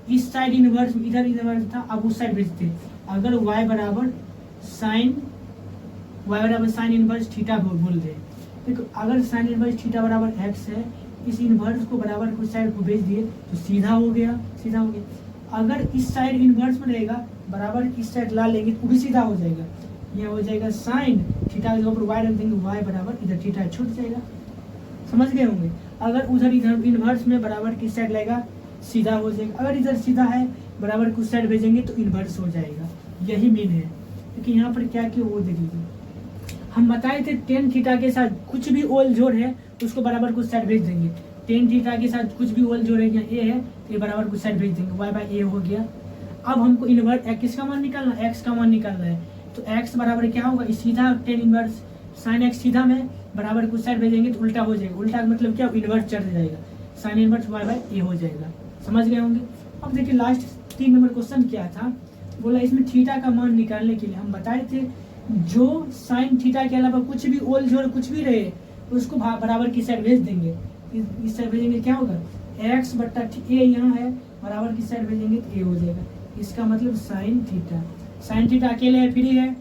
इस साइड इनवर्स, इधर इनवर्स था, अब उस साइड भेजते, अगर y बराबर साइन इनवर्स थीटा बोल दे, देखो अगर साइन इनवर्स थीटा बराबर एक्स है, इस इनवर्स को बराबर कुछ साइड को भेज दिए तो सीधा हो गया, सीधा हो गया। अगर इस साइड इनवर्स में रहेगा, बराबर इस साइड ला लेंगे तो भी सीधा हो जाएगा। यह हो जाएगा साइन थीटा के ऊपर y रख देंगे, y बराबर इधर थीटा छूट जाएगा। समझ गए होंगे। अगर उधर इधर इनवर्स में बराबर किस साइड लगेगा, सीधा हो जाएगा। अगर इधर सीधा है बराबर कुछ साइड भेजेंगे तो इनवर्स हो जाएगा। यही मीन है। क्योंकि यहाँ पर क्या किया वो देख लीजिए, हम बताए थे टेन थीटा के साथ कुछ भी ओल जोड़ है उसको बराबर कुछ साइड भेज देंगे। टेन थीटा के साथ कुछ भी ओल जोड़ है, यहाँ ए है तो ये बराबर कुछ साइड भेज देंगे, वाई बाई ए हो गया। अब हमको इनवर्स किसका मान निकालना है, एक्स का मान निकालना है। तो एक्स बराबर क्या होगा, सीधा टेन इनवर्स साइन एक्स सीधा में बराबर कुछ साइड भेजेंगे तो उल्टा हो जाएगा। उल्टा मतलब क्या, इनवर्स चढ़ जाएगा, साइन इनवर्स वाई बाई ए हो जाएगा। समझ गए होंगे। अब देखिए लास्ट 3 नंबर क्वेश्चन क्या था, बोला इसमें थीटा का मान निकालने के लिए हम बताए थे जो साइन थीटा के अलावा कुछ भी ओल जोड़ कुछ भी रहे उसको बराबर की साइड भेज देंगे। इस साइड भेजेंगे क्या होगा, एक्स बट्टा ए यहाँ है, बराबर की साइड भेजेंगे तो ए हो जाएगा। इसका मतलब साइन थीटा अकेले है, फ्री है।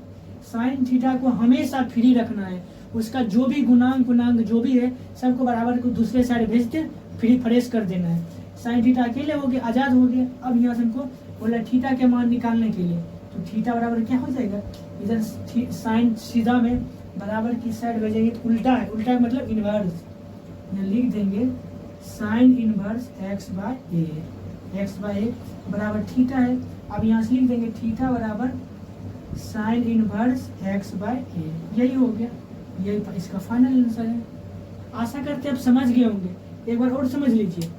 साइन थीटा को हमेशा फ्री रखना है, उसका जो भी गुणांक जो भी है सबको बराबर को दूसरे साइड भेज के फ्री फ्रेश कर देना है। साइन थीटा अकेले हो गया, आजाद हो गया। अब यहाँ से हमको बोला थीटा के मान निकालने के लिए, तो थीटा बराबर क्या हो जाएगा, इधर साइन सीधा में बराबर की साइड भेजेंगे तो उल्टा है, उल्टा मतलब इनवर्स। यहाँ लिख देंगे साइन इनवर्स एक्स बाय ए बराबर थीटा है। अब यहाँ से लिख देंगे थीटा बराबर साइन इनवर्स एक्स बाय ए। यही हो गया, यही इसका फाइनल आंसर है। आशा करते हैं आप समझ गए होंगे। एक बार और समझ लीजिए,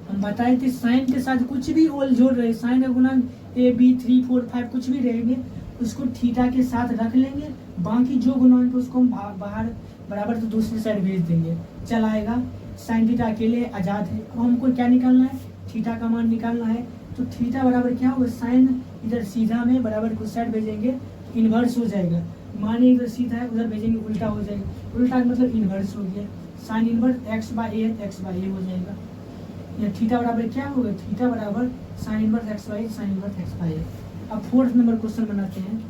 हम बताए थे साइन के साथ कुछ भी ओल जोड़ रहे, साइन का गुणांक ए बी 3 4 5 कुछ भी रहेंगे उसको थीटा के साथ रख लेंगे, बाकी जो गुणांक है उसको हम बाहर बराबर तो दूसरी साइड भेज देंगे, चल आएगा। साइन थीटा अकेले आजाद है। अब हमको क्या निकालना है, थीटा का मान निकालना है। तो थीटा बराबर क्या होगा, साइन इधर सीधा में बराबर कुछ साइड भेजेंगे इन्वर्स हो जाएगा। मानिए इधर सीधा है उधर भेजेंगे उल्टा हो जाएगा, उल्टा मतलब इन्वर्स हो गया। साइन इनवर्स एक्स बाय ए हो जाएगा। या थीटा बराबर क्या होगा, थीटा बराबर साइन इनवर्स एक्स बाय ए। अब 4th नंबर क्वेश्चन बनाते हैं।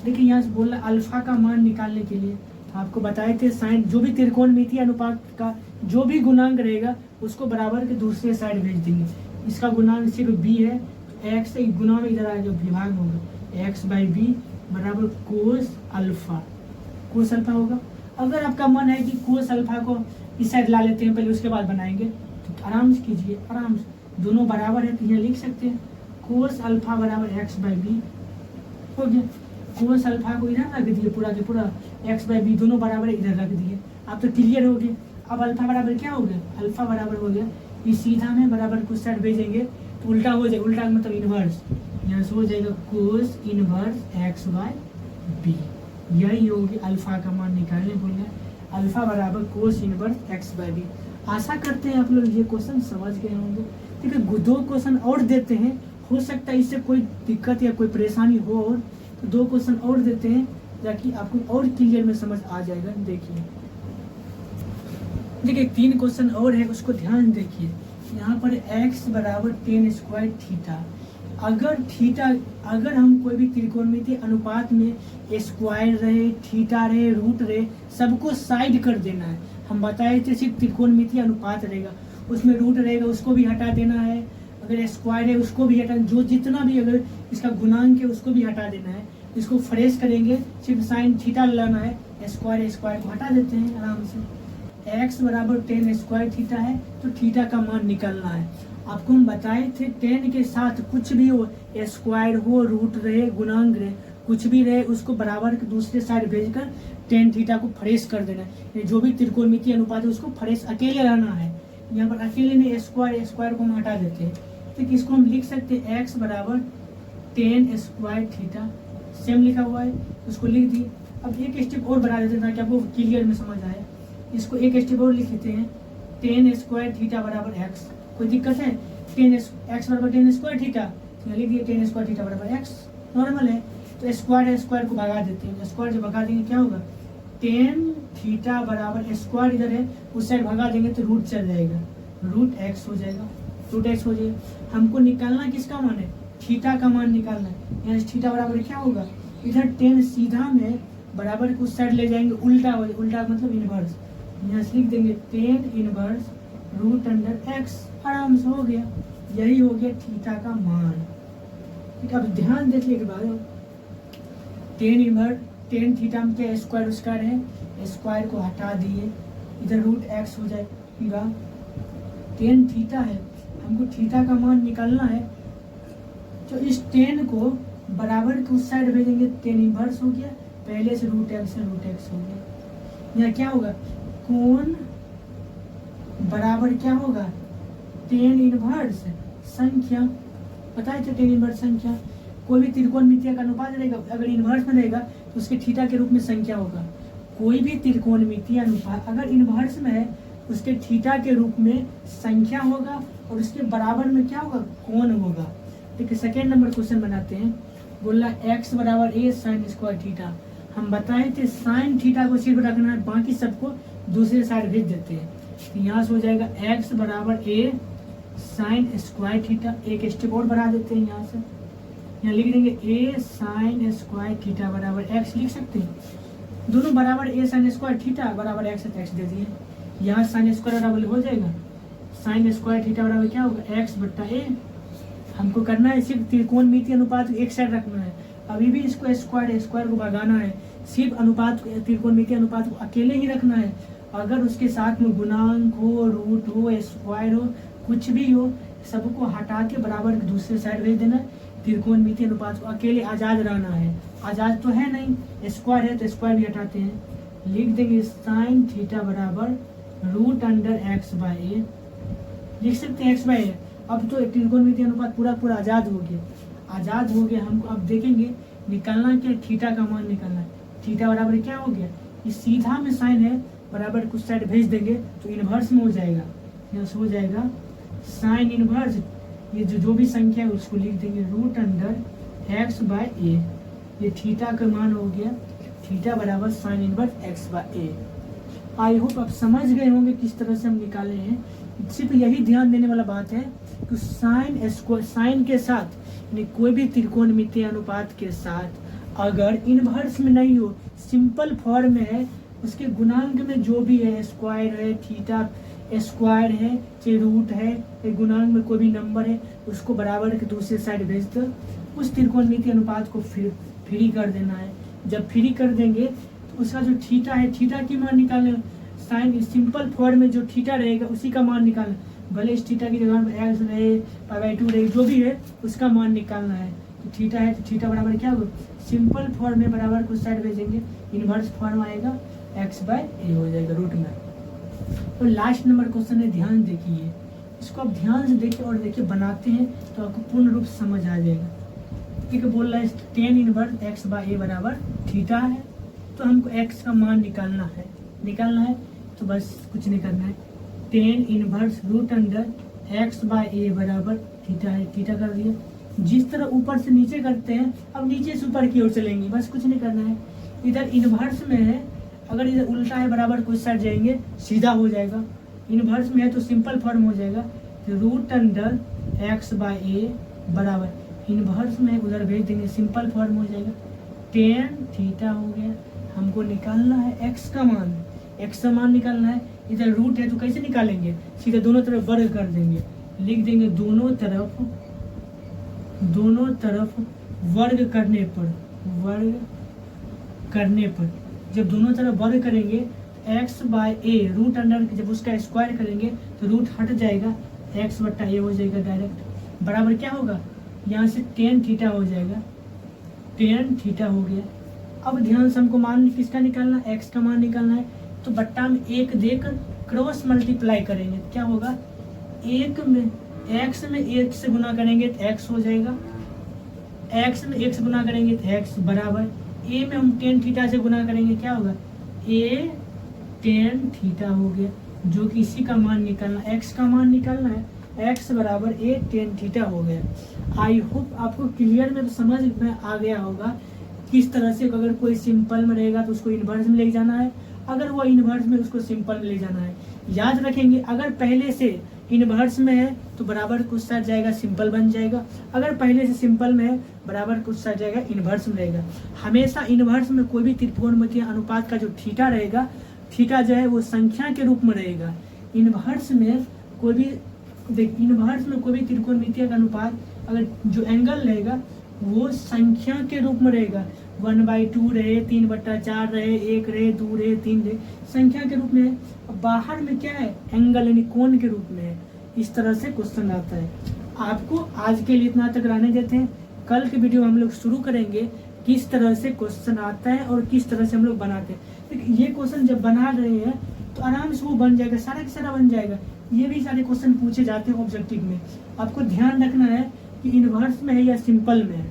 देखिए यहाँ से बोल रहा है अल्फा का मान निकालने के लिए आपको बताए थे साइन जो भी त्रिकोणमितीय अनुपात का जो भी गुणांक रहेगा उसको बराबर के दूसरे साइड भेज देंगे। इसका गुणांक सिर्फ बी है तो एक्स से गुना में इधर आएगा विभाग में होगा, एक्स बाई बी बराबर कोस अल्फा होगा। अगर आपका मन है कि कोस अल्फा को इस साइड ला लेते हैं पहले उसके बाद बनाएंगे तो आराम से कीजिए, आराम से। दोनों बराबर है तो यहाँ लिख सकते हैं कोस अल्फा बराबर एक्स बाई बी हो गया। कोस अल्फा को इधर रख दिए पूरा के पूरा, एक्स बाई बी दोनों बराबर इधर रख दिए। अब तो क्लियर हो गया। अब अल्फा बराबर क्या हो गया, अल्फा बराबर हो गया इस सीधा में बराबर कुछ साइड भेजेंगे तो उल्टा हो जाएगा, उल्टा मतलब इनवर्स, यहाँ से हो जाएगा cos inverse x by b. यही होगी अल्फा का मान निकालने बोले, अल्फा बराबर cos inverse x by b. आशा करते हैं आप लोग ये क्वेश्चन समझ गए होंगे। ठीक है, 2 क्वेश्चन और देते हैं, हो सकता है इससे कोई दिक्कत या कोई परेशानी हो, और तो 2 क्वेश्चन और देते हैं ताकि आपको और क्लियर में समझ आ जाएगा। देखिए 3 क्वेश्चन और है, उसको ध्यान देखिए। यहाँ पर x बराबर tan स्क्वायर थीटा, अगर हम कोई भी त्रिकोणमितीय अनुपात में स्क्वायर रहे, थीटा रहे, रूट रहे, सबको साइड कर देना है। हम बताए थे सिर्फ त्रिकोणमितीय अनुपात रहेगा, उसमें रूट रहेगा उसको भी हटा देना है, अगर स्क्वायर है उसको भी हटा, जो जितना भी अगर इसका गुणांक है उसको भी हटा देना है। इसको फ्रेश करेंगे, सिर्फ साइन थीटा लाना है, स्क्वायर को हटा देते हैं आराम से। x बराबर tan स्क्वायर थीटा है, तो थीटा का मान निकालना है। आपको हम बताए थे tan के साथ कुछ भी हो, स्क्वायर हो, रूट रहे, गुणांक रहे, कुछ भी रहे, उसको बराबर के दूसरे साइड भेजकर tan थीटा को फ्रेश कर देना है। जो भी त्रिकोणमितीय अनुपात है उसको फ्रेश अकेले रहना है। यहाँ पर अकेले में स्क्वायर को हम हटा देते हैं, तो इसको हम लिख सकते हैं x बराबर tan स्क्वायर थीटा, सेम लिखा हुआ है, उसको लिख दी। अब एक स्टेप और बढ़ा देते हैं ताकि आपको क्लियर में समझ आए। इसको एक स्टेप और लिख देते हैं, tan स्क्वायर थीटा बराबर x। कोई दिक्कत है? x बराबर tan स्क्वायर थीटा, लिख दिए tan स्क्वायर थीटा बराबर x, नॉर्मल है। तो स्क्वायर को भगा देते हैं, स्क्वायर जब भगा देंगे क्या होगा, tan थीटा बराबर स्क्वायर इधर है, उस साइड भगा देंगे तो रूट चल जाएगा, रूट x हो जाएगा, रूट x हो जाएगा। हमको निकालना किसका मान है, थीटा का मान निकालना है। यहाँ थीटा बराबर क्या होगा, इधर tan सीधा में बराबर उस साइड ले जाएंगे, उल्टा हो, उल्टा मतलब इनवर्स, यहाँ से लिख देंगे tan inverse root under x, आराम से हो गया। यही हो गया थीटा का मान। ठीक है, अब ध्यान देखिए एक बार, tan थीटा में क्या स्क्वायर है, स्क्वायर को हटा दिए, इधर रूट x हो जाएगा। tan थीटा है, हमको थीटा का मान निकालना है, तो इस tan को बराबर के उस साइड भेजेंगे, tan इनवर्स हो गया, पहले से रूट x हो गया। यहाँ क्या होगा, कोण बराबर क्या होगा, tan इनवर्स संख्या, पता है tan इनवर्स संख्या, कोई भी त्रिकोणमितीय का अनुपात रहेगा, अगर इनवर्स में रहेगा तो उसके थीटा के रूप में संख्या होगा। कोई भी त्रिकोणमितीय अनुपात अगर इनवर्स में है, उसके थीटा के रूप में संख्या होगा, और उसके बराबर में क्या होगा, कोण होगा। ठीक है, सेकेंड नंबर क्वेश्चन बनाते हैं। बोला x बराबर a साइन स्क्वायर थीटा, हम बताए थे साइन थीटा को सिर्फ रखना है, बाकी सबको दूसरे साइड भेज देते हैं। तो यहाँ से हो जाएगा x बराबर a साइन स्क्वायर थीटा, एक स्टेप और बढ़ा देते हैं, यहाँ से यहाँ लिख देंगे a साइन स्क्वायर थीटा बराबर x, लिख सकते हैं दोनों बराबर a साइन स्क्वायर थीटा बराबर x दे दिए, यहाँ साइन स्क्वायर बराबर हो जाएगा साइन स्क्वायर थीटा बराबर क्या होगा, x बट्टा a। हमको करना है सिर्फ त्रिकोणमितीय अनुपात एक साइड रखना है, अभी भी इसको स्क्वायर को भगाना है, सिर्फ अनुपात त्रिकोणमितीय अनुपात को अकेले ही रखना है। अगर उसके साथ में गुणांक हो, रूट हो, स्क्वायर हो, कुछ भी हो, सबको हटा के बराबर दूसरे साइड भेज देना। त्रिकोणमितीय अनुपात को अकेले आजाद रहना है, आजाद तो है नहीं, स्क्वायर है तो स्क्वायर भी हटाते हैं, लिख देंगे साइन थीटा बराबर root under x by a, लिख सकते हैं x बाय a। अब तो त्रिकोणमितीय अनुपात पूरा आजाद हो गया। हमको अब देखेंगे निकालना क्या, थीटा का मान निकालना है। थीटा बराबर क्या हो गया, ये सीधा में साइन है, बराबर कुछ साइड भेज देंगे तो इनवर्स में हो जाएगा, यहाँ से हो जाएगा साइन इनवर्स, ये जो भी संख्या है उसको लिख देंगे root under x by a, ये थीटा का मान हो गया, थीटा बराबर sine inverse x by a। I hope आप समझ गए होंगे किस तरह से हम निकाले हैं। सिर्फ यही ध्यान देने वाला बात है कि साइन के साथ यानी कोई भी त्रिकोणमितीय अनुपात के साथ अगर इनवर्स में नहीं हो, सिंपल फॉर्म में है, उसके गुणांक में जो भी है, स्क्वायर है, थीटा स्क्वायर है, चाहे रूट है, गुणांक में कोई भी नंबर है, उसको बराबर के दूसरे साइड भेज दो, उस त्रिकोणमितीय अनुपात को फ्री कर देना है। जब फ्री कर देंगे तो उसका जो थीटा है, थीटा की मान निकालना, साइन सिंपल फॉर्म में जो थीटा रहेगा उसी का मान निकालना, भले इस थीटा की जगह में x रहे, π/2 रहे, जो भी है उसका मान निकालना है। तो थीटा है तो थीटा बराबर क्या होगा, सिंपल फॉर्म में बराबर कुछ साइड भेजेंगे, इनवर्स फॉर्म आएगा x बाय a हो जाएगा रूट में। तो लास्ट नंबर क्वेश्चन है, ध्यान देखिए, इसको आप ध्यान से देखिए और देखिए बनाते हैं तो आपको पूर्ण रूप से समझ आ जाएगा। ठीक है, बोल रहा है tan inverse x by a बराबर थीटा है, तो हमको x का मान निकालना है तो बस कुछ नहीं करना है, tan inverse root under x by a बराबर थीटा है, थीटा कर दिया। जिस तरह ऊपर से नीचे करते हैं अब नीचे से ऊपर की ओर चलेंगे, बस कुछ नहीं करना है। इधर इनवर्स में है, अगर इधर उल्टा है बराबर कुछ साइड जाएंगे सीधा हो जाएगा, इनवर्स में है तो सिंपल फॉर्म हो जाएगा, root under x by a बराबर इनवर्स में उधर भेज देंगे, सिंपल फॉर्म हो जाएगा, tan थीटा हो गया। हमको निकालना है x का मान निकालना है। इधर रूट है तो कैसे निकालेंगे, सीधे दोनों तरफ वर्ग कर देंगे, लिख देंगे दोनों तरफ वर्ग करने पर जब दोनों तरफ वर्ग करेंगे x by a root under जब उसका स्क्वायर करेंगे तो रूट हट जाएगा, x बट्टा ए हो जाएगा डायरेक्ट, बराबर क्या होगा यहाँ से tan थीटा हो जाएगा, tan थीटा हो गया। अब ध्यान से हमको मान किसका निकालना है, x का मान निकालना है, तो बट्टा में एक देकर क्रॉस मल्टीप्लाई करेंगे, क्या होगा एक में x में 1 से गुना करेंगे तो x हो जाएगा, x में 1 से गुना करेंगे तो x बराबर a में हम tan थीटा से गुना करेंगे क्या होगा a tan थीटा हो गया, जो कि इसी का मान निकालना, x का मान निकालना है, x बराबर a tan थीटा हो गया। आई होप आपको क्लियर में तो समझ में आ गया होगा किस तरह से अगर कोई सिंपल में रहेगा तो उसको इन्वर्स में ले जाना है, अगर वो इन्वर्स में उसको सिंपल में ले जाना है। याद रखेंगे अगर पहले से इन्वर्स में है तो बराबर कुछ साइड जाएगा सिंपल बन जाएगा, अगर पहले से सिंपल में है बराबर कुछ साइड जाएगा इन्वर्स में रहेगा। हमेशा इन्वर्स में कोई भी त्रिकोणमितीय अनुपात का जो थीटा रहेगा, थीटा जो है वो संख्या के रूप में रहेगा। इन्वर्स में कोई भी त्रिकोणमितीय का अनुपात अगर जो एंगल रहेगा वो संख्या के रूप में रहेगा, 1/2 रहे, 3/4 रहे, 1 रहे, 2 रहे, 3 रहे, संख्या के रूप में है। बाहर में क्या है एंगल यानी कोण के रूप में है। इस तरह से क्वेश्चन आता है। आपको आज के लिए इतना तक रहने देते हैं, कल के वीडियो हम लोग शुरू करेंगे किस तरह से क्वेश्चन आता है और किस तरह से हम लोग बनाते हैं। ये क्वेश्चन जब बना रहे हैं तो आराम से वो बन जाएगा, सारा का सारा बन जाएगा। ये भी सारे क्वेश्चन पूछे जाते हैं ऑब्जेक्टिव में। आपको ध्यान रखना है कि इन्वर्स में है या सिंपल में है।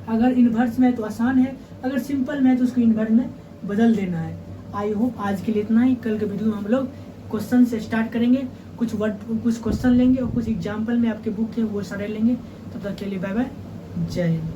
अगर इन्वर्स में है तो आसान है, अगर सिंपल में है तो उसको इन्वर्स में बदल देना है। आई होप आज के लिए इतना ही। कल के वीडियो में हम लोग क्वेश्चन से स्टार्ट करेंगे, कुछ क्वेश्चन लेंगे और कुछ एग्जाम्पल में आपके बुक है वो सारे लेंगे। तब तक के लिए बाय बाय, जय हिंद।